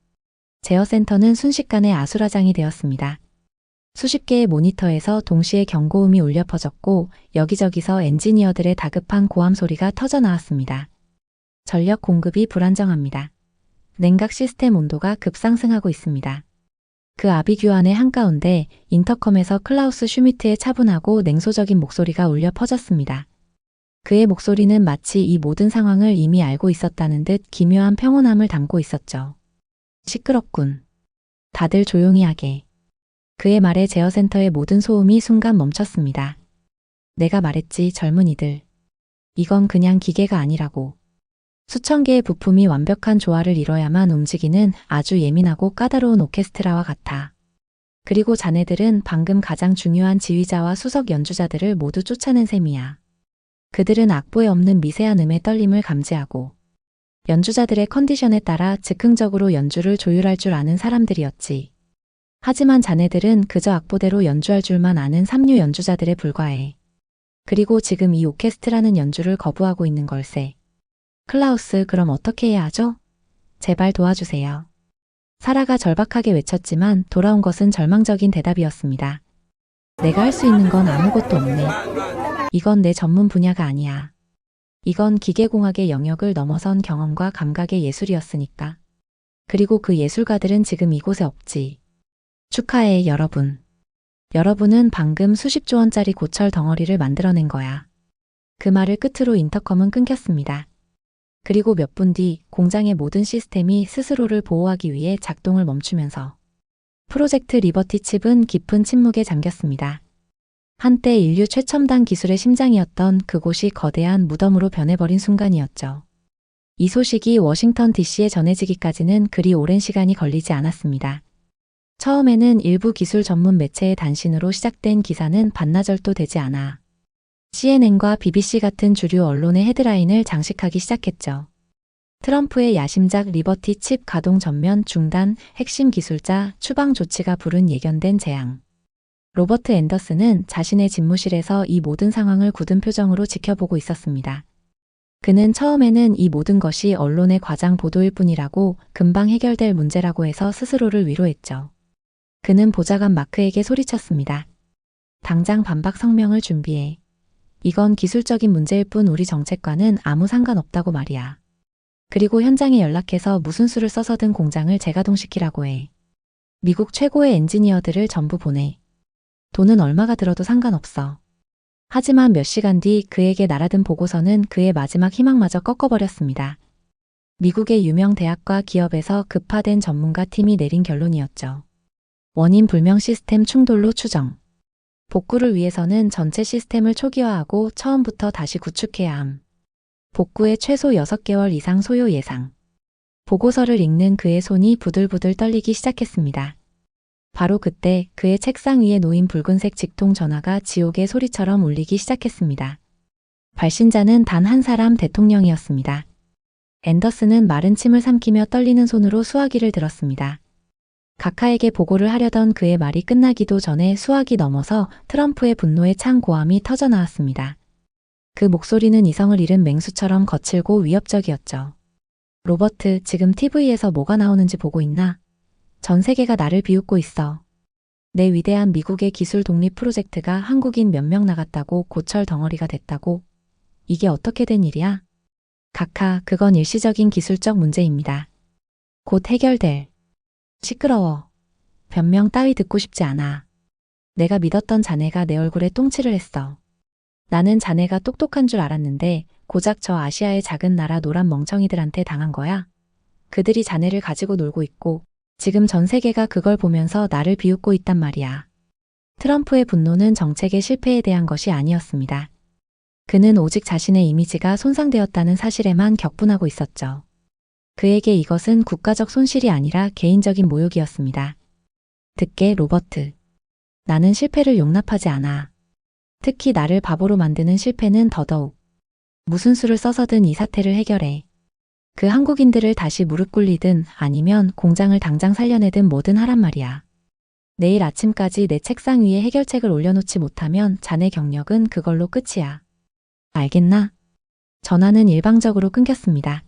제어센터는 순식간에 아수라장이 되었습니다. 수십 개의 모니터에서 동시에 경고음이 울려 퍼졌고 여기저기서 엔지니어들의 다급한 고함 소리가 터져 나왔습니다. 전력 공급이 불안정합니다. 냉각 시스템 온도가 급상승하고 있습니다. 그 아비규환의 한가운데 인터컴에서 클라우스 슈미트의 차분하고 냉소적인 목소리가 울려 퍼졌습니다. 그의 목소리는 마치 이 모든 상황을 이미 알고 있었다는 듯 기묘한 평온함을 담고 있었죠. 시끄럽군. 다들 조용히 하게. 그의 말에 제어센터의 모든 소음이 순간 멈췄습니다. 내가 말했지, 젊은이들. 이건 그냥 기계가 아니라고. 수천 개의 부품이 완벽한 조화를 이뤄야만 움직이는 아주 예민하고 까다로운 오케스트라와 같아. 그리고 자네들은 방금 가장 중요한 지휘자와 수석 연주자들을 모두 쫓아낸 셈이야. 그들은 악보에 없는 미세한 음의 떨림을 감지하고 연주자들의 컨디션에 따라 즉흥적으로 연주를 조율할 줄 아는 사람들이었지. 하지만 자네들은 그저 악보대로 연주할 줄만 아는 삼류 연주자들에 불과해. 그리고 지금 이 오케스트라는 연주를 거부하고 있는 걸세. 클라우스, 그럼 어떻게 해야 하죠? 제발 도와주세요. 사라가 절박하게 외쳤지만 돌아온 것은 절망적인 대답이었습니다. 내가 할 수 있는 건 아무것도 없네. 이건 내 전문 분야가 아니야. 이건 기계공학의 영역을 넘어선 경험과 감각의 예술이었으니까. 그리고 그 예술가들은 지금 이곳에 없지. 축하해, 여러분. 여러분은 방금 수십조 원짜리 고철 덩어리를 만들어낸 거야. 그 말을 끝으로 인터컴은 끊겼습니다. 그리고 몇 분 뒤 공장의 모든 시스템이 스스로를 보호하기 위해 작동을 멈추면서 프로젝트 리버티 칩은 깊은 침묵에 잠겼습니다. 한때 인류 최첨단 기술의 심장이었던 그곳이 거대한 무덤으로 변해버린 순간이었죠. 이 소식이 워싱턴 DC에 전해지기까지는 그리 오랜 시간이 걸리지 않았습니다. 처음에는 일부 기술 전문 매체의 단신으로 시작된 기사는 반나절도 되지 않아 CNN과 BBC 같은 주류 언론의 헤드라인을 장식하기 시작했죠. 트럼프의 야심작 리버티 칩 가동 전면 중단, 핵심 기술자 추방 조치가 부른 예견된 재앙. 로버트 앤더슨은 자신의 집무실에서 이 모든 상황을 굳은 표정으로 지켜보고 있었습니다. 그는 처음에는 이 모든 것이 언론의 과장 보도일 뿐이라고, 금방 해결될 문제라고 해서 스스로를 위로했죠. 그는 보좌관 마크에게 소리쳤습니다. 당장 반박 성명을 준비해. 이건 기술적인 문제일 뿐 우리 정책과는 아무 상관없다고 말이야. 그리고 현장에 연락해서 무슨 수를 써서든 공장을 재가동시키라고 해. 미국 최고의 엔지니어들을 전부 보내. 돈은 얼마가 들어도 상관없어. 하지만 몇 시간 뒤 그에게 날아든 보고서는 그의 마지막 희망마저 꺾어버렸습니다. 미국의 유명 대학과 기업에서 급파된 전문가 팀이 내린 결론이었죠. 원인 불명 시스템 충돌로 추정. 복구를 위해서는 전체 시스템을 초기화하고 처음부터 다시 구축해야 함. 복구에 최소 6개월 이상 소요 예상. 보고서를 읽는 그의 손이 부들부들 떨리기 시작했습니다. 바로 그때 그의 책상 위에 놓인 붉은색 직통 전화가 지옥의 소리처럼 울리기 시작했습니다. 발신자는 단 한 사람, 대통령이었습니다. 앤더슨은 마른 침을 삼키며 떨리는 손으로 수화기를 들었습니다. 각하에게 보고를 하려던 그의 말이 끝나기도 전에 수화기 넘어서 트럼프의 분노에 찬 고함이 터져나왔습니다. 그 목소리는 이성을 잃은 맹수처럼 거칠고 위협적이었죠. 로버트, 지금 TV에서 뭐가 나오는지 보고 있나? 전 세계가 나를 비웃고 있어. 내 위대한 미국의 기술 독립 프로젝트가 한국인 몇 명 나갔다고 고철 덩어리가 됐다고? 이게 어떻게 된 일이야? 각하, 그건 일시적인 기술적 문제입니다. 곧 해결될. 시끄러워. 변명 따위 듣고 싶지 않아. 내가 믿었던 자네가 내 얼굴에 똥칠을 했어. 나는 자네가 똑똑한 줄 알았는데 고작 저 아시아의 작은 나라 노란 멍청이들한테 당한 거야. 그들이 자네를 가지고 놀고 있고 지금 전 세계가 그걸 보면서 나를 비웃고 있단 말이야. 트럼프의 분노는 정책의 실패에 대한 것이 아니었습니다. 그는 오직 자신의 이미지가 손상되었다는 사실에만 격분하고 있었죠. 그에게 이것은 국가적 손실이 아니라 개인적인 모욕이었습니다. 듣게, 로버트. 나는 실패를 용납하지 않아. 특히 나를 바보로 만드는 실패는 더더욱. 무슨 수를 써서든 이 사태를 해결해. 그 한국인들을 다시 무릎 꿇리든 아니면 공장을 당장 살려내든 뭐든 하란 말이야. 내일 아침까지 내 책상 위에 해결책을 올려놓지 못하면 자네 경력은 그걸로 끝이야. 알겠나? 전화는 일방적으로 끊겼습니다.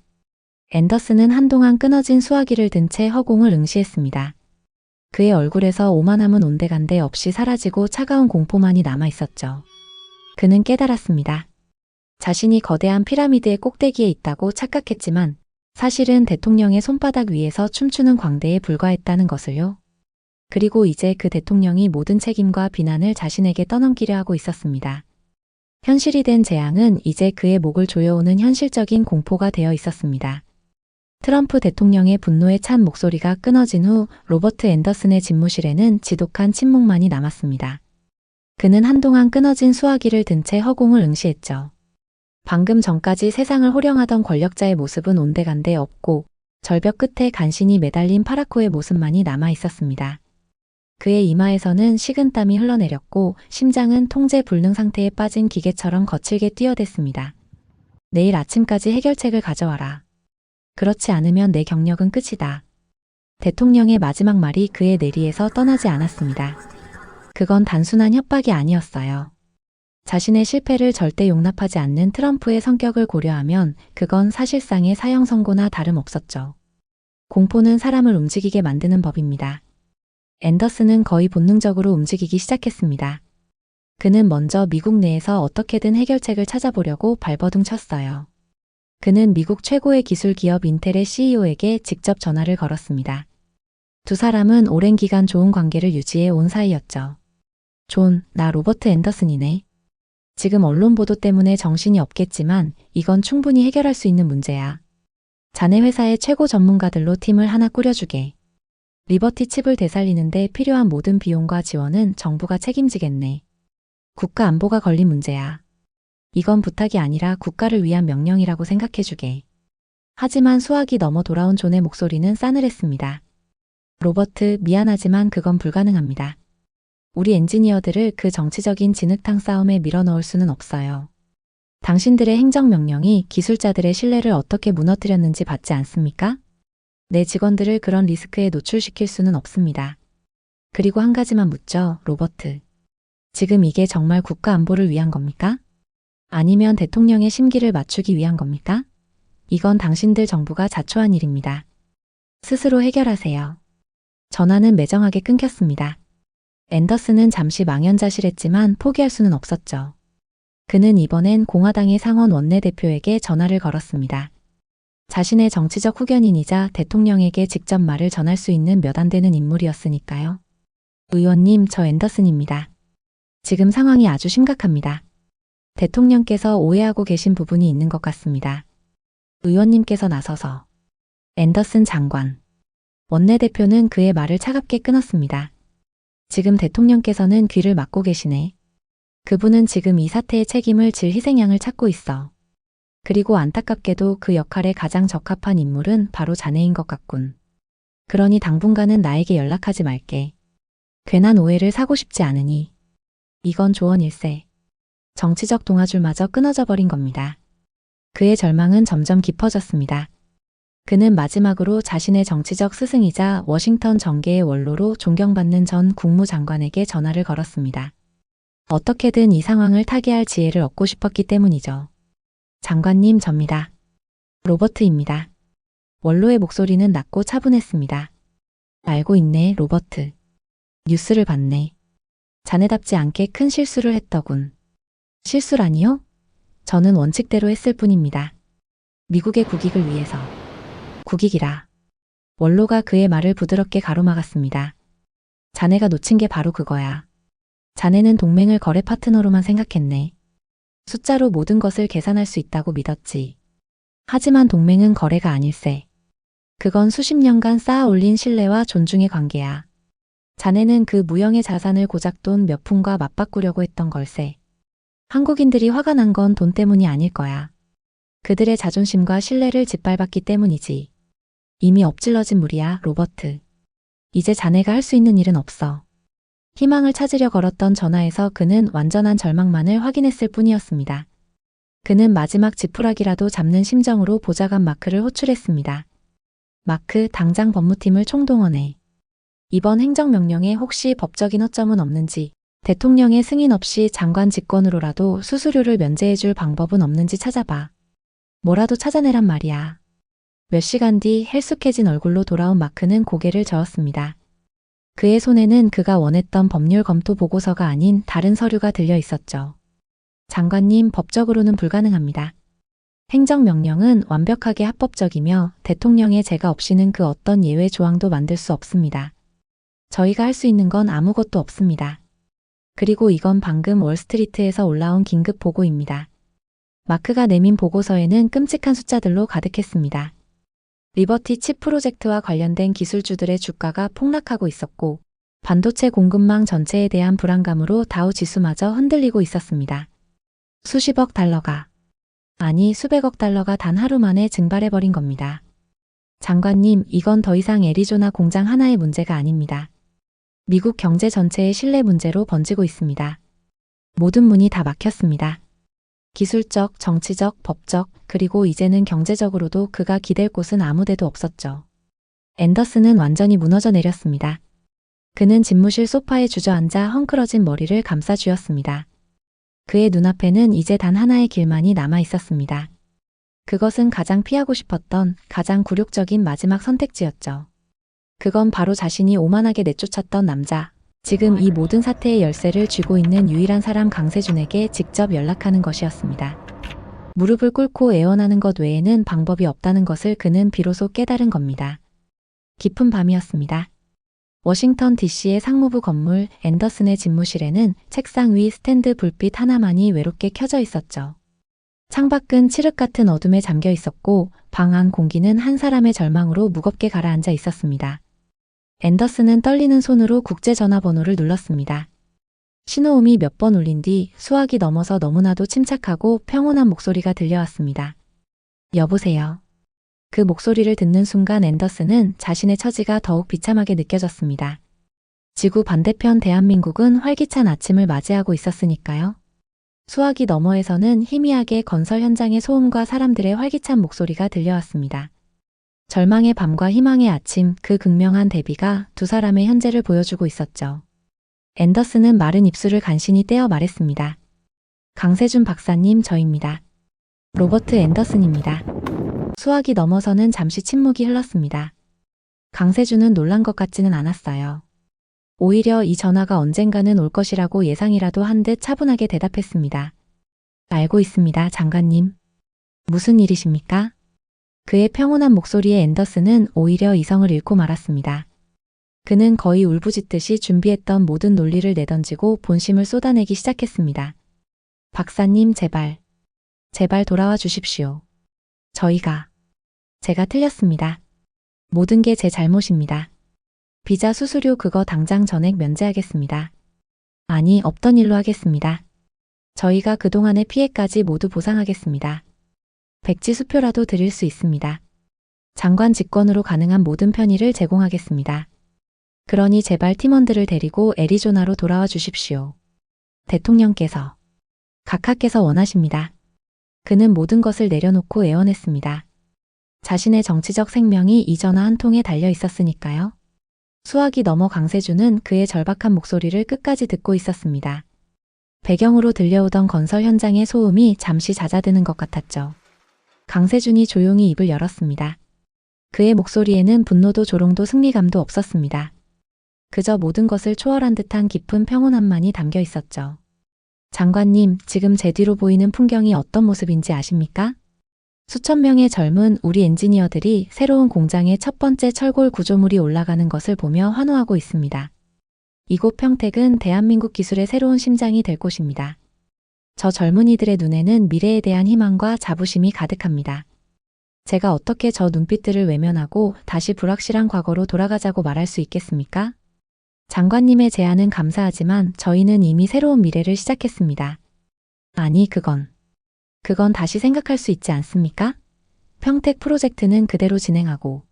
앤더슨은 한동안 끊어진 수화기를 든 채 허공을 응시했습니다. 그의 얼굴에서 오만함은 온데간데 없이 사라지고 차가운 공포만이 남아있었죠. 그는 깨달았습니다. 자신이 거대한 피라미드의 꼭대기에 있다고 착각했지만 사실은 대통령의 손바닥 위에서 춤추는 광대에 불과했다는 것을요. 그리고 이제 그 대통령이 모든 책임과 비난을 자신에게 떠넘기려 하고 있었습니다. 현실이 된 재앙은 이제 그의 목을 조여오는 현실적인 공포가 되어 있었습니다. 트럼프 대통령의 분노에 찬 목소리가 끊어진 후 로버트 앤더슨의 집무실에는 지독한 침묵만이 남았습니다. 그는 한동안 끊어진 수화기를 든 채 허공을 응시했죠. 방금 전까지 세상을 호령하던 권력자의 모습은 온데간데 없고 절벽 끝에 간신히 매달린 파라코의 모습만이 남아 있었습니다. 그의 이마에서는 식은땀이 흘러내렸고 심장은 통제 불능 상태에 빠진 기계처럼 거칠게 뛰어댔습니다. 내일 아침까지 해결책을 가져와라. 그렇지 않으면 내 경력은 끝이다. 대통령의 마지막 말이 그의 내리에서 떠나지 않았습니다. 그건 단순한 협박이 아니었어요. 자신의 실패를 절대 용납하지 않는 트럼프의 성격을 고려하면 그건 사실상의 사형 선고나 다름없었죠. 공포는 사람을 움직이게 만드는 법입니다. 앤더슨은 거의 본능적으로 움직이기 시작했습니다. 그는 먼저 미국 내에서 어떻게든 해결책을 찾아보려고 발버둥 쳤어요. 그는 미국 최고의 기술 기업 인텔의 CEO에게 직접 전화를 걸었습니다. 두 사람은 오랜 기간 좋은 관계를 유지해 온 사이였죠. 존, 나 로버트 앤더슨이네. 지금 언론 보도 때문에 정신이 없겠지만 이건 충분히 해결할 수 있는 문제야. 자네 회사의 최고 전문가들로 팀을 하나 꾸려주게. 리버티 칩을 되살리는데 필요한 모든 비용과 지원은 정부가 책임지겠네. 국가 안보가 걸린 문제야. 이건 부탁이 아니라 국가를 위한 명령이라고 생각해주게. 하지만 수학이 넘어 돌아온 존의 목소리는 싸늘했습니다. 로버트, 미안하지만 그건 불가능합니다. 우리 엔지니어들을 그 정치적인 진흙탕 싸움에 밀어넣을 수는 없어요. 당신들의 행정명령이 기술자들의 신뢰를 어떻게 무너뜨렸는지 받지 않습니까? 내 직원들을 그런 리스크에 노출시킬 수는 없습니다. 그리고 한 가지만 묻죠, 로버트. 지금 이게 정말 국가 안보를 위한 겁니까? 아니면 대통령의 심기를 맞추기 위한 겁니까? 이건 당신들 정부가 자초한 일입니다. 스스로 해결하세요. 전화는 매정하게 끊겼습니다. 앤더슨은 잠시 망연자실했지만 포기할 수는 없었죠. 그는 이번엔 공화당의 상원 원내대표에게 전화를 걸었습니다. 자신의 정치적 후견인이자 대통령에게 직접 말을 전할 수 있는 몇 안 되는 인물이었으니까요. 의원님, 저 앤더슨입니다. 지금 상황이 아주 심각합니다. 대통령께서 오해하고 계신 부분이 있는 것 같습니다. 의원님께서 나서서. 앤더슨 장관. 원내대표는 그의 말을 차갑게 끊었습니다. 지금 대통령께서는 귀를 막고 계시네. 그분은 지금 이 사태의 책임을 질 희생양을 찾고 있어. 그리고 안타깝게도 그 역할에 가장 적합한 인물은 바로 자네인 것 같군. 그러니 당분간은 나에게 연락하지 말게. 괜한 오해를 사고 싶지 않으니. 이건 조언일세. 정치적 동아줄마저 끊어져 버린 겁니다. 그의 절망은 점점 깊어졌습니다. 그는 마지막으로 자신의 정치적 스승이자 워싱턴 정계의 원로로 존경받는 전 국무장관에게 전화를 걸었습니다. 어떻게든 이 상황을 타개할 지혜를 얻고 싶었기 때문이죠. 장관님, 접니다. 로버트입니다. 원로의 목소리는 낮고 차분했습니다. 알고 있네, 로버트. 뉴스를 봤네. 자네답지 않게 큰 실수를 했더군. 실수라니요? 저는 원칙대로 했을 뿐입니다. 미국의 국익을 위해서. 국익이라. 원로가 그의 말을 부드럽게 가로막았습니다. 자네가 놓친 게 바로 그거야. 자네는 동맹을 거래 파트너로만 생각했네. 숫자로 모든 것을 계산할 수 있다고 믿었지. 하지만 동맹은 거래가 아닐세. 그건 수십 년간 쌓아 올린 신뢰와 존중의 관계야. 자네는 그 무형의 자산을 고작 돈 몇 푼과 맞바꾸려고 했던 걸세. 한국인들이 화가 난 건 돈 때문이 아닐 거야. 그들의 자존심과 신뢰를 짓밟았기 때문이지. 이미 엎질러진 물이야, 로버트. 이제 자네가 할 수 있는 일은 없어. 희망을 찾으려 걸었던 전화에서 그는 완전한 절망만을 확인했을 뿐이었습니다. 그는 마지막 지푸라기라도 잡는 심정으로 보좌관 마크를 호출했습니다. 마크, 당장 법무팀을 총동원해. 이번 행정명령에 혹시 법적인 허점은 없는지, 대통령의 승인 없이 장관 직권으로라도 수수료를 면제해줄 방법은 없는지 찾아봐. 뭐라도 찾아내란 말이야. 몇 시간 뒤 헬쑥해진 얼굴로 돌아온 마크는 고개를 저었습니다. 그의 손에는 그가 원했던 법률 검토 보고서가 아닌 다른 서류가 들려 있었죠. 장관님, 법적으로는 불가능합니다. 행정명령은 완벽하게 합법적이며 대통령의 제가 없이는 그 어떤 예외 조항도 만들 수 없습니다. 저희가 할 수 있는 건 아무것도 없습니다. 그리고 이건 방금 월스트리트에서 올라온 긴급 보고입니다. 마크가 내민 보고서에는 끔찍한 숫자들로 가득했습니다. 리버티 칩 프로젝트와 관련된 기술주들의 주가가 폭락하고 있었고 반도체 공급망 전체에 대한 불안감으로 다우 지수마저 흔들리고 있었습니다. 수십억 달러가, 아니 수백억 달러가 단 하루 만에 증발해버린 겁니다. 장관님, 이건 더 이상 애리조나 공장 하나의 문제가 아닙니다. 미국 경제 전체의 신뢰 문제로 번지고 있습니다. 모든 문이 다 막혔습니다. 기술적, 정치적, 법적, 그리고 이제는 경제적으로도 그가 기댈 곳은 아무데도 없었죠. 앤더슨은 완전히 무너져 내렸습니다. 그는 집무실 소파에 주저앉아 헝클어진 머리를 감싸 쥐었습니다. 그의 눈앞에는 이제 단 하나의 길만이 남아 있었습니다. 그것은 가장 피하고 싶었던 가장 굴욕적인 마지막 선택지였죠. 그건 바로 자신이 오만하게 내쫓았던 남자, 지금 이 모든 사태의 열쇠를 쥐고 있는 유일한 사람 강세준에게 직접 연락하는 것이었습니다. 무릎을 꿇고 애원하는 것 외에는 방법이 없다는 것을 그는 비로소 깨달은 겁니다. 깊은 밤이었습니다. 워싱턴 DC의 상무부 건물 앤더슨의 집무실에는 책상 위 스탠드 불빛 하나만이 외롭게 켜져 있었죠. 창밖은 칠흑 같은 어둠에 잠겨 있었고 방 안 공기는 한 사람의 절망으로 무겁게 가라앉아 있었습니다. 앤더슨은 떨리는 손으로 국제전화번호를 눌렀습니다. 신호음이 몇 번 울린 뒤 수화기 넘어서 너무나도 침착하고 평온한 목소리가 들려왔습니다. 여보세요. 그 목소리를 듣는 순간 앤더슨은 자신의 처지가 더욱 비참하게 느껴졌습니다. 지구 반대편 대한민국은 활기찬 아침을 맞이하고 있었으니까요. 수화기 너머에서는 희미하게 건설 현장의 소음과 사람들의 활기찬 목소리가 들려왔습니다. 절망의 밤과 희망의 아침, 그 극명한 대비가 두 사람의 현재를 보여주고 있었죠. 앤더슨은 마른 입술을 간신히 떼어 말했습니다. 강세준 박사님, 저입니다. 로버트 앤더슨입니다. 수화기 넘어서는 잠시 침묵이 흘렀습니다. 강세준은 놀란 것 같지는 않았어요. 오히려 이 전화가 언젠가는 올 것이라고 예상이라도 한 듯 차분하게 대답했습니다. 알고 있습니다, 장관님. 무슨 일이십니까? 그의 평온한 목소리에 앤더슨은 오히려 이성을 잃고 말았습니다. 그는 거의 울부짖듯이 준비했던 모든 논리를 내던지고 본심을 쏟아내기 시작했습니다. 박사님, 제발 돌아와 주십시오. 제가 틀렸습니다. 모든 게 제 잘못입니다. 비자 수수료 그거 당장 전액 면제하겠습니다. 아니, 없던 일로 하겠습니다. 저희가 그동안의 피해까지 모두 보상하겠습니다. 백지 수표라도 드릴 수 있습니다. 장관 직권으로 가능한 모든 편의를 제공하겠습니다. 그러니 제발 팀원들을 데리고 애리조나로 돌아와 주십시오. 대통령께서, 각하께서 원하십니다. 그는 모든 것을 내려놓고 애원했습니다. 자신의 정치적 생명이 이 전화 한 통에 달려 있었으니까요. 수화기 너머 강세준은 그의 절박한 목소리를 끝까지 듣고 있었습니다. 배경으로 들려오던 건설 현장의 소음이 잠시 잦아드는 것 같았죠. 강세준이 조용히 입을 열었습니다. 그의 목소리에는 분노도 조롱도 승리감도 없었습니다. 그저 모든 것을 초월한 듯한 깊은 평온함만이 담겨 있었죠. 장관님, 지금 제 뒤로 보이는 풍경이 어떤 모습인지 아십니까? 수천 명의 젊은 우리 엔지니어들이 새로운 공장의 첫 번째 철골 구조물이 올라가는 것을 보며 환호하고 있습니다. 이곳 평택은 대한민국 기술의 새로운 심장이 될 곳입니다. 저 젊은이들의 눈에는 미래에 대한 희망과 자부심이 가득합니다. 제가 어떻게 저 눈빛들을 외면하고 다시 불확실한 과거로 돌아가자고 말할 수 있겠습니까? 장관님의 제안은 감사하지만 저희는 이미 새로운 미래를 시작했습니다. 아니, 그건 다시 생각할 수 있지 않습니까? 평택 프로젝트는 그대로 진행하고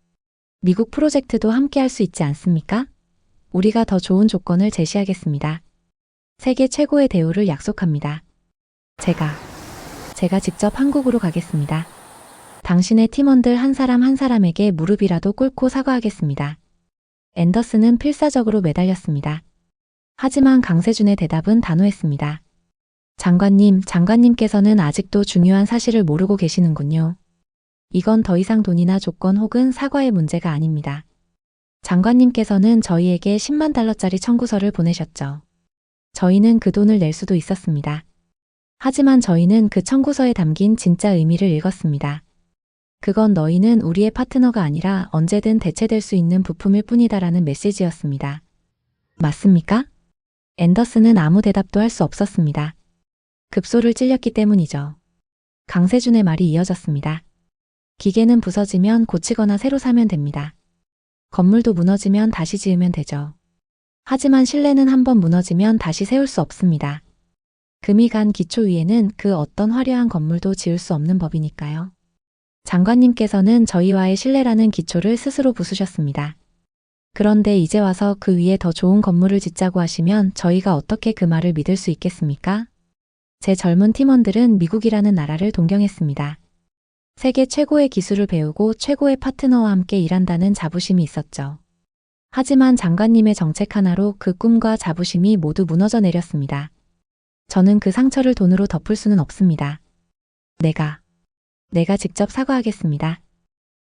미국 프로젝트도 함께 할 수 있지 않습니까? 우리가 더 좋은 조건을 제시하겠습니다. 세계 최고의 대우를 약속합니다. 제가 직접 한국으로 가겠습니다. 당신의 팀원들 한 사람 한 사람에게 무릎이라도 꿇고 사과하겠습니다. 앤더슨은 필사적으로 매달렸습니다. 하지만 강세준의 대답은 단호했습니다. 장관님께서는 아직도 중요한 사실을 모르고 계시는군요. 이건 더 이상 돈이나 조건 혹은 사과의 문제가 아닙니다. 장관님께서는 저희에게 10만 달러짜리 청구서를 보내셨죠. 저희는 그 돈을 낼 수도 있었습니다. 하지만 저희는 그 청구서에 담긴 진짜 의미를 읽었습니다. 그건 너희는 우리의 파트너가 아니라 언제든 대체될 수 있는 부품일 뿐이다라는 메시지였습니다. 맞습니까? 앤더슨은 아무 대답도 할 수 없었습니다. 급소를 찔렸기 때문이죠. 강세준의 말이 이어졌습니다. 기계는 부서지면 고치거나 새로 사면 됩니다. 건물도 무너지면 다시 지으면 되죠. 하지만 신뢰는 한번 무너지면 다시 세울 수 없습니다. 금이 간 기초 위에는 그 어떤 화려한 건물도 지을 수 없는 법이니까요. 장관님께서는 저희와의 신뢰라는 기초를 스스로 부수셨습니다. 그런데 이제 와서 그 위에 더 좋은 건물을 짓자고 하시면 저희가 어떻게 그 말을 믿을 수 있겠습니까? 제 젊은 팀원들은 미국이라는 나라를 동경했습니다. 세계 최고의 기술을 배우고 최고의 파트너와 함께 일한다는 자부심이 있었죠. 하지만 장관님의 정책 하나로 그 꿈과 자부심이 모두 무너져 내렸습니다. 저는 그 상처를 돈으로 덮을 수는 없습니다. 내가 직접 사과하겠습니다.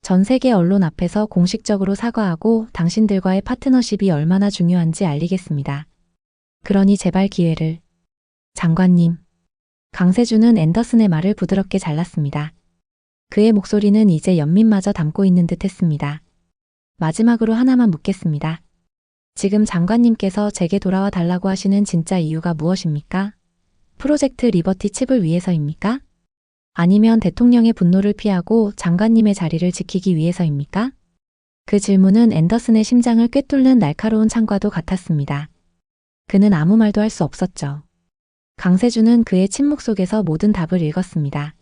전 세계 언론 앞에서 공식적으로 사과하고 당신들과의 파트너십이 얼마나 중요한지 알리겠습니다. 그러니 제발 기회를. 장관님. 강세준은 앤더슨의 말을 부드럽게 잘랐습니다. 그의 목소리는 이제 연민마저 담고 있는 듯 했습니다. 마지막으로 하나만 묻겠습니다. 지금 장관님께서 제게 돌아와 달라고 하시는 진짜 이유가 무엇입니까? 프로젝트 리버티 칩을 위해서입니까? 아니면 대통령의 분노를 피하고 장관님의 자리를 지키기 위해서입니까? 그 질문은 앤더슨의 심장을 꿰뚫는 날카로운 창과도 같았습니다. 그는 아무 말도 할 수 없었죠. 강세준은 그의 침묵 속에서 모든 답을 읽었습니다.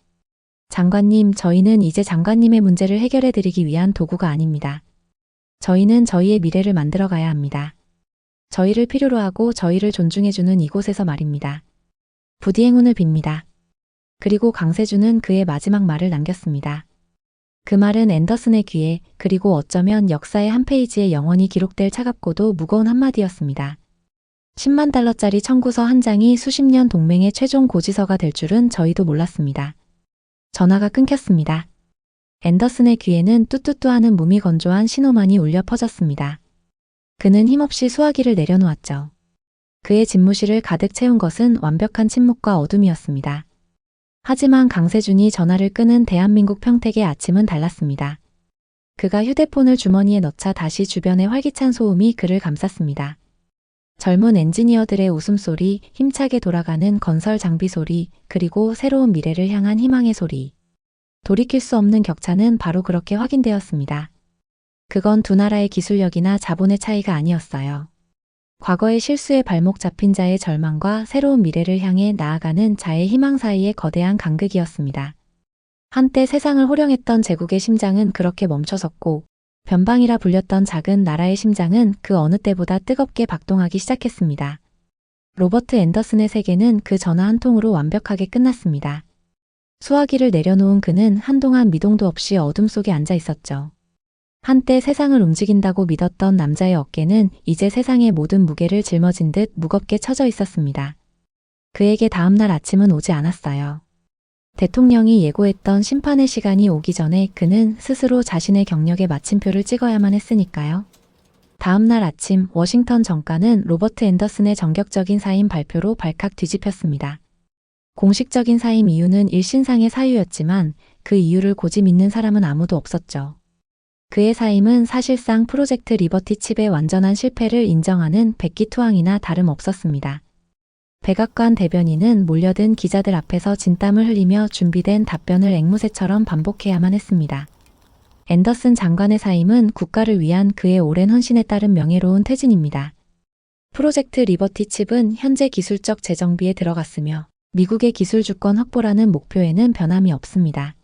장관님, 저희는 이제 장관님의 문제를 해결해 드리기 위한 도구가 아닙니다. 저희는 저희의 미래를 만들어 가야 합니다. 저희를 필요로 하고 저희를 존중해주는 이곳에서 말입니다. 부디 행운을 빕니다. 그리고 강세준은 그의 마지막 말을 남겼습니다. 그 말은 앤더슨의 귀에, 그리고 어쩌면 역사의 한 페이지에 영원히 기록될 차갑고도 무거운 한마디였습니다. 10만 달러짜리 청구서 한 장이 수십 년 동맹의 최종 고지서가 될 줄은 저희도 몰랐습니다. 전화가 끊겼습니다. 앤더슨의 귀에는 뚜뚜뚜 하는 무미건조한 신호만이 울려 퍼졌습니다. 그는 힘없이 수화기를 내려놓았죠. 그의 집무실을 가득 채운 것은 완벽한 침묵과 어둠이었습니다. 하지만 강세준이 전화를 끄는 대한민국 평택의 아침은 달랐습니다. 그가 휴대폰을 주머니에 넣자 다시 주변의 활기찬 소음이 그를 감쌌습니다. 젊은 엔지니어들의 웃음소리, 힘차게 돌아가는 건설 장비 소리, 그리고 새로운 미래를 향한 희망의 소리. 돌이킬 수 없는 격차는 바로 그렇게 확인되었습니다. 그건 두 나라의 기술력이나 자본의 차이가 아니었어요. 과거의 실수에 발목 잡힌 자의 절망과 새로운 미래를 향해 나아가는 자의 희망 사이의 거대한 간극이었습니다. 한때 세상을 호령했던 제국의 심장은 그렇게 멈춰섰고, 변방이라 불렸던 작은 나라의 심장은 그 어느 때보다 뜨겁게 박동하기 시작했습니다. 로버트 앤더슨의 세계는 그 전화 한 통으로 완벽하게 끝났습니다. 수화기를 내려놓은 그는 한동안 미동도 없이 어둠 속에 앉아 있었죠. 한때 세상을 움직인다고 믿었던 남자의 어깨는 이제 세상의 모든 무게를 짊어진 듯 무겁게 처져 있었습니다. 그에게 다음날 아침은 오지 않았어요. 대통령이 예고했던 심판의 시간이 오기 전에 그는 스스로 자신의 경력에 마침표를 찍어야만 했으니까요. 다음날 아침 워싱턴 정가는 로버트 앤더슨의 전격적인 사임 발표로 발칵 뒤집혔습니다. 공식적인 사임 이유는 일신상의 사유였지만 그 이유를 고지 믿는 사람은 아무도 없었죠. 그의 사임은 사실상 프로젝트 리버티 칩의 완전한 실패를 인정하는 백기투항이나 다름없었습니다. 백악관 대변인은 몰려든 기자들 앞에서 진땀을 흘리며 준비된 답변을 앵무새처럼 반복해야만 했습니다. 앤더슨 장관의 사임은 국가를 위한 그의 오랜 헌신에 따른 명예로운 퇴진입니다. 프로젝트 리버티 칩은 현재 기술적 재정비에 들어갔으며 미국의 기술 주권 확보라는 목표에는 변함이 없습니다.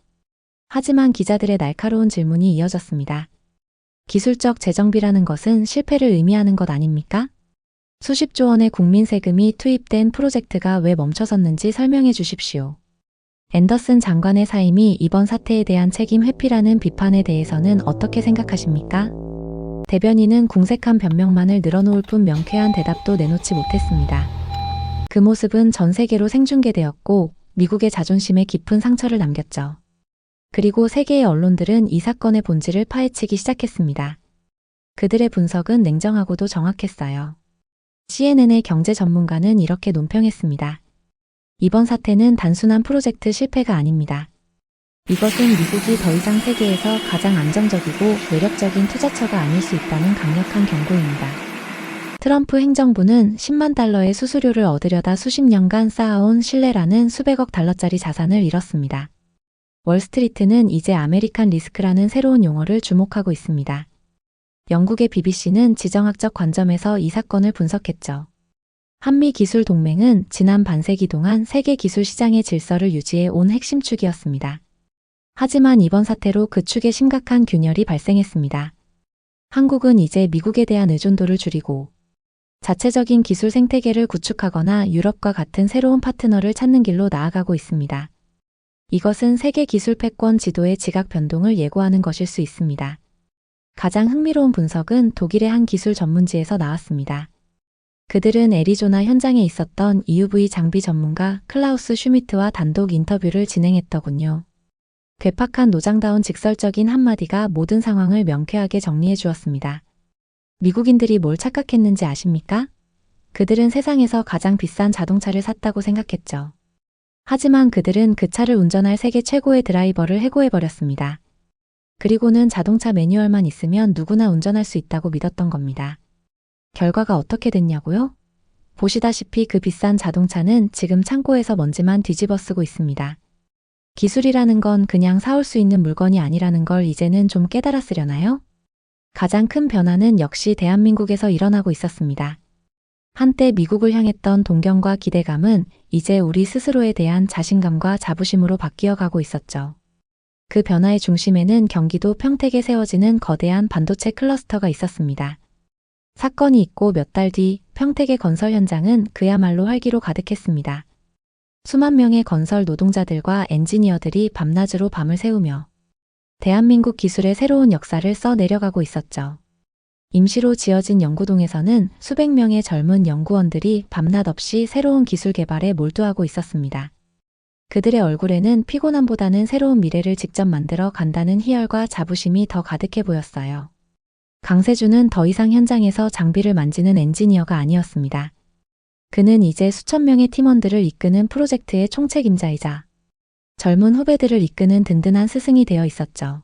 하지만 기자들의 날카로운 질문이 이어졌습니다. 기술적 재정비라는 것은 실패를 의미하는 것 아닙니까? 수십조 원의 국민 세금이 투입된 프로젝트가 왜 멈춰섰는지 설명해 주십시오. 앤더슨 장관의 사임이 이번 사태에 대한 책임 회피라는 비판에 대해서는 어떻게 생각하십니까? 대변인은 궁색한 변명만을 늘어놓을 뿐 명쾌한 대답도 내놓지 못했습니다. 그 모습은 전 세계로 생중계되었고 미국의 자존심에 깊은 상처를 남겼죠. 그리고 세계의 언론들은 이 사건의 본질을 파헤치기 시작했습니다. 그들의 분석은 냉정하고도 정확했어요. CNN의 경제 전문가는 이렇게 논평했습니다. 이번 사태는 단순한 프로젝트 실패가 아닙니다. 이것은 미국이 더 이상 세계에서 가장 안정적이고 매력적인 투자처가 아닐 수 있다는 강력한 경고입니다. 트럼프 행정부는 10만 달러의 수수료를 얻으려다 수십 년간 쌓아온 신뢰라는 수백억 달러짜리 자산을 잃었습니다. 월스트리트는 이제 아메리칸 리스크라는 새로운 용어를 주목하고 있습니다. 영국의 BBC는 지정학적 관점에서 이 사건을 분석했죠. 한미 기술 동맹은 지난 반세기 동안 세계 기술 시장의 질서를 유지해 온 핵심 축이었습니다. 하지만 이번 사태로 그 축에 심각한 균열이 발생했습니다. 한국은 이제 미국에 대한 의존도를 줄이고 자체적인 기술 생태계를 구축하거나 유럽과 같은 새로운 파트너를 찾는 길로 나아가고 있습니다. 이것은 세계 기술 패권 지도의 지각 변동을 예고하는 것일 수 있습니다. 가장 흥미로운 분석은 독일의 한 기술 전문지에서 나왔습니다. 그들은 애리조나 현장에 있었던 EUV 장비 전문가 클라우스 슈미트와 단독 인터뷰를 진행했더군요. 괴팍한 노장다운 직설적인 한마디가 모든 상황을 명쾌하게 정리해 주었습니다. 미국인들이 뭘 착각했는지 아십니까? 그들은 세상에서 가장 비싼 자동차를 샀다고 생각했죠. 하지만 그들은 그 차를 운전할 세계 최고의 드라이버를 해고해버렸습니다. 그리고는 자동차 매뉴얼만 있으면 누구나 운전할 수 있다고 믿었던 겁니다. 결과가 어떻게 됐냐고요? 보시다시피 그 비싼 자동차는 지금 창고에서 먼지만 뒤집어 쓰고 있습니다. 기술이라는 건 그냥 사올 수 있는 물건이 아니라는 걸 이제는 좀 깨달았으려나요? 가장 큰 변화는 역시 대한민국에서 일어나고 있었습니다. 한때 미국을 향했던 동경과 기대감은 이제 우리 스스로에 대한 자신감과 자부심으로 바뀌어 가고 있었죠. 그 변화의 중심에는 경기도 평택에 세워지는 거대한 반도체 클러스터가 있었습니다. 사건이 있고 몇 달 뒤 평택의 건설 현장은 그야말로 활기로 가득했습니다. 수만 명의 건설 노동자들과 엔지니어들이 밤낮으로 밤을 새우며 대한민국 기술의 새로운 역사를 써 내려가고 있었죠. 임시로 지어진 연구동에서는 수백 명의 젊은 연구원들이 밤낮 없이 새로운 기술 개발에 몰두하고 있었습니다. 그들의 얼굴에는 피곤함보다는 새로운 미래를 직접 만들어 간다는 희열과 자부심이 더 가득해 보였어요. 강세준은 더 이상 현장에서 장비를 만지는 엔지니어가 아니었습니다. 그는 이제 수천 명의 팀원들을 이끄는 프로젝트의 총책임자이자 젊은 후배들을 이끄는 든든한 스승이 되어 있었죠.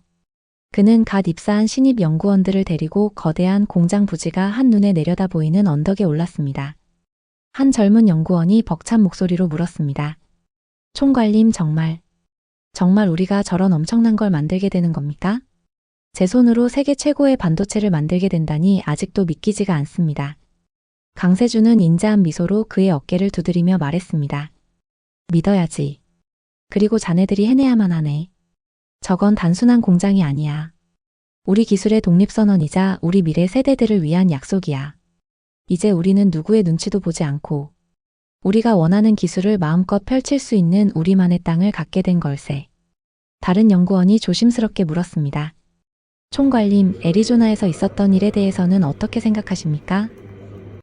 그는 갓 입사한 신입 연구원들을 데리고 거대한 공장 부지가 한눈에 내려다 보이는 언덕에 올랐습니다. 한 젊은 연구원이 벅찬 목소리로 물었습니다. 총괄님 정말 우리가 저런 엄청난 걸 만들게 되는 겁니까? 제 손으로 세계 최고의 반도체를 만들게 된다니 아직도 믿기지가 않습니다. 강세준은 인자한 미소로 그의 어깨를 두드리며 말했습니다. 믿어야지. 그리고 자네들이 해내야만 하네. 저건 단순한 공장이 아니야. 우리 기술의 독립선언이자 우리 미래 세대들을 위한 약속이야. 이제 우리는 누구의 눈치도 보지 않고 우리가 원하는 기술을 마음껏 펼칠 수 있는 우리만의 땅을 갖게 된 걸세. 다른 연구원이 조심스럽게 물었습니다. 총괄님, 애리조나에서 있었던 일에 대해서는 어떻게 생각하십니까?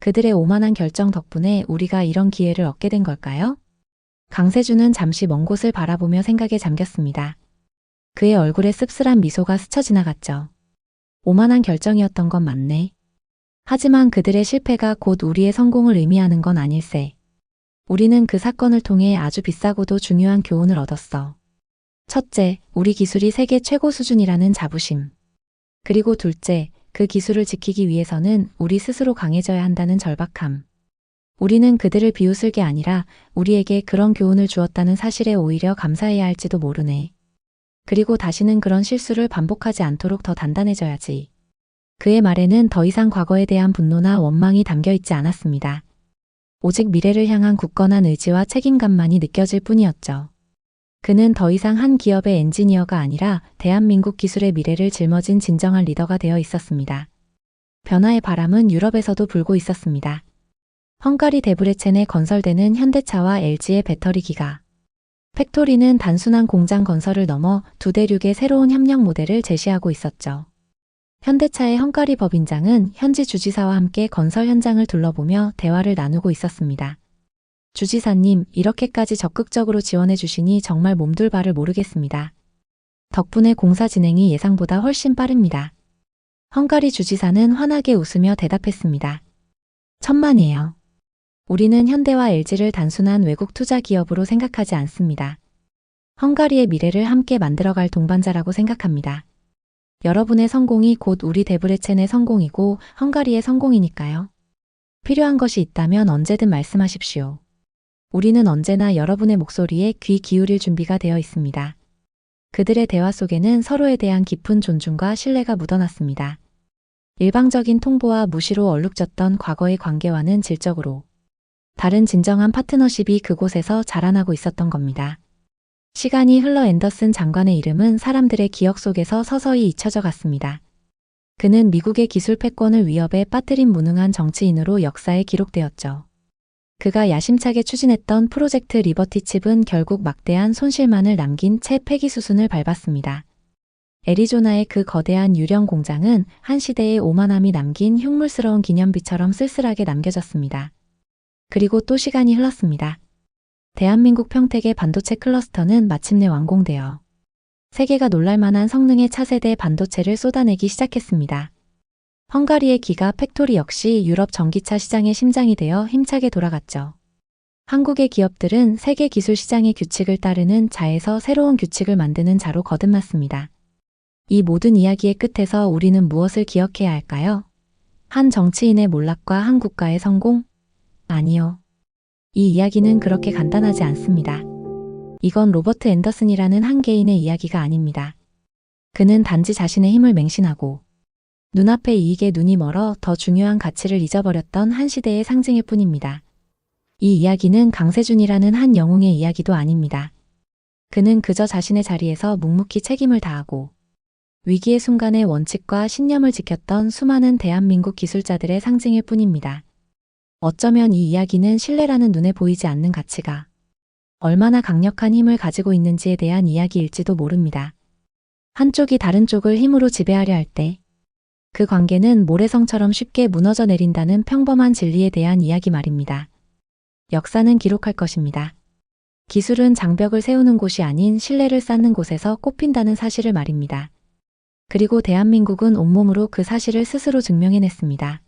그들의 오만한 결정 덕분에 우리가 이런 기회를 얻게 된 걸까요? 강세준은 잠시 먼 곳을 바라보며 생각에 잠겼습니다. 그의 얼굴에 씁쓸한 미소가 스쳐 지나갔죠. 오만한 결정이었던 건 맞네. 하지만 그들의 실패가 곧 우리의 성공을 의미하는 건 아닐세. 우리는 그 사건을 통해 아주 비싸고도 중요한 교훈을 얻었어. 첫째, 우리 기술이 세계 최고 수준이라는 자부심. 그리고 둘째, 그 기술을 지키기 위해서는 우리 스스로 강해져야 한다는 절박함. 우리는 그들을 비웃을 게 아니라 우리에게 그런 교훈을 주었다는 사실에 오히려 감사해야 할지도 모르네. 그리고 다시는 그런 실수를 반복하지 않도록 더 단단해져야지. 그의 말에는 더 이상 과거에 대한 분노나 원망이 담겨 있지 않았습니다. 오직 미래를 향한 굳건한 의지와 책임감만이 느껴질 뿐이었죠. 그는 더 이상 한 기업의 엔지니어가 아니라 대한민국 기술의 미래를 짊어진 진정한 리더가 되어 있었습니다. 변화의 바람은 유럽에서도 불고 있었습니다. 헝가리 데브레첸에 건설되는 현대차와 LG의 배터리 기가 팩토리는 단순한 공장 건설을 넘어 두 대륙의 새로운 협력 모델을 제시하고 있었죠. 현대차의 헝가리 법인장은 현지 주지사와 함께 건설 현장을 둘러보며 대화를 나누고 있었습니다. 주지사님, 이렇게까지 적극적으로 지원해 주시니 정말 몸둘 바를 모르겠습니다. 덕분에 공사 진행이 예상보다 훨씬 빠릅니다. 헝가리 주지사는 환하게 웃으며 대답했습니다. 천만이에요. 우리는 현대와 LG를 단순한 외국 투자 기업으로 생각하지 않습니다. 헝가리의 미래를 함께 만들어갈 동반자라고 생각합니다. 여러분의 성공이 곧 우리 데브레첸의 성공이고 헝가리의 성공이니까요. 필요한 것이 있다면 언제든 말씀하십시오. 우리는 언제나 여러분의 목소리에 귀 기울일 준비가 되어 있습니다. 그들의 대화 속에는 서로에 대한 깊은 존중과 신뢰가 묻어났습니다. 일방적인 통보와 무시로 얼룩졌던 과거의 관계와는 질적으로 다른 진정한 파트너십이 그곳에서 자라나고 있었던 겁니다. 시간이 흘러 앤더슨 장관의 이름은 사람들의 기억 속에서 서서히 잊혀져 갔습니다. 그는 미국의 기술 패권을 위협에 빠뜨린 무능한 정치인으로 역사에 기록되었죠. 그가 야심차게 추진했던 프로젝트 리버티 칩은 결국 막대한 손실만을 남긴 채 폐기수순을 밟았습니다. 애리조나의 그 거대한 유령 공장은 한 시대의 오만함이 남긴 흉물스러운 기념비처럼 쓸쓸하게 남겨졌습니다. 그리고 또 시간이 흘렀습니다. 대한민국 평택의 반도체 클러스터는 마침내 완공되어 세계가 놀랄만한 성능의 차세대 반도체를 쏟아내기 시작했습니다. 헝가리의 기가 팩토리 역시 유럽 전기차 시장의 심장이 되어 힘차게 돌아갔죠. 한국의 기업들은 세계 기술 시장의 규칙을 따르는 자에서 새로운 규칙을 만드는 자로 거듭났습니다. 이 모든 이야기의 끝에서 우리는 무엇을 기억해야 할까요? 한 정치인의 몰락과 한 국가의 성공? 아니요. 이 이야기는 그렇게 간단하지 않습니다. 이건 로버트 앤더슨이라는 한 개인의 이야기가 아닙니다. 그는 단지 자신의 힘을 맹신하고 눈앞의 이익에 눈이 멀어 더 중요한 가치를 잊어버렸던 한 시대의 상징일 뿐입니다. 이 이야기는 강세준이라는 한 영웅의 이야기도 아닙니다. 그는 그저 자신의 자리에서 묵묵히 책임을 다하고 위기의 순간에 원칙과 신념을 지켰던 수많은 대한민국 기술자들의 상징일 뿐입니다. 어쩌면 이 이야기는 신뢰라는 눈에 보이지 않는 가치가 얼마나 강력한 힘을 가지고 있는지에 대한 이야기일지도 모릅니다. 한쪽이 다른 쪽을 힘으로 지배하려 할 때 그 관계는 모래성처럼 쉽게 무너져 내린다는 평범한 진리에 대한 이야기 말입니다. 역사는 기록할 것입니다. 기술은 장벽을 세우는 곳이 아닌 신뢰를 쌓는 곳에서 꼽힌다는 사실을 말입니다. 그리고 대한민국은 온몸으로 그 사실을 스스로 증명해냈습니다.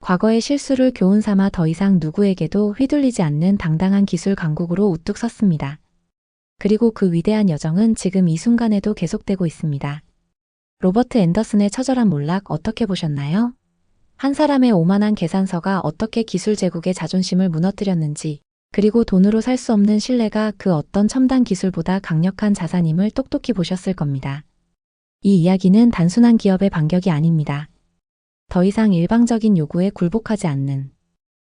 과거의 실수를 교훈 삼아 더 이상 누구에게도 휘둘리지 않는 당당한 기술 강국으로 우뚝 섰습니다. 그리고 그 위대한 여정은 지금 이 순간에도 계속되고 있습니다. 로버트 앤더슨의 처절한 몰락 어떻게 보셨나요? 한 사람의 오만한 계산서가 어떻게 기술 제국의 자존심을 무너뜨렸는지, 그리고 돈으로 살 수 없는 신뢰가 그 어떤 첨단 기술보다 강력한 자산임을 똑똑히 보셨을 겁니다. 이 이야기는 단순한 기업의 반격이 아닙니다. 더 이상 일방적인 요구에 굴복하지 않는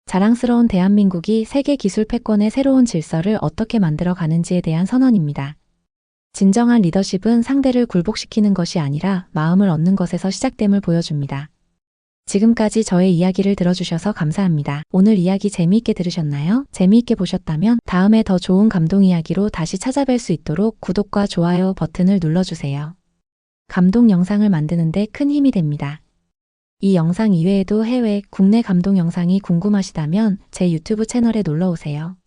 자랑스러운 대한민국이 세계 기술 패권의 새로운 질서를 어떻게 만들어 가는지에 대한 선언입니다. 진정한 리더십은 상대를 굴복시키는 것이 아니라 마음을 얻는 것에서 시작됨을 보여줍니다. 지금까지 저의 이야기를 들어주셔서 감사합니다. 오늘 이야기 재미있게 들으셨나요? 재미있게 보셨다면 다음에 더 좋은 감동 이야기로 다시 찾아뵐 수 있도록 구독과 좋아요 버튼을 눌러주세요. 감동 영상을 만드는 데 큰 힘이 됩니다. 이 영상 이외에도 해외, 국내 감동 영상이 궁금하시다면 제 유튜브 채널에 놀러오세요.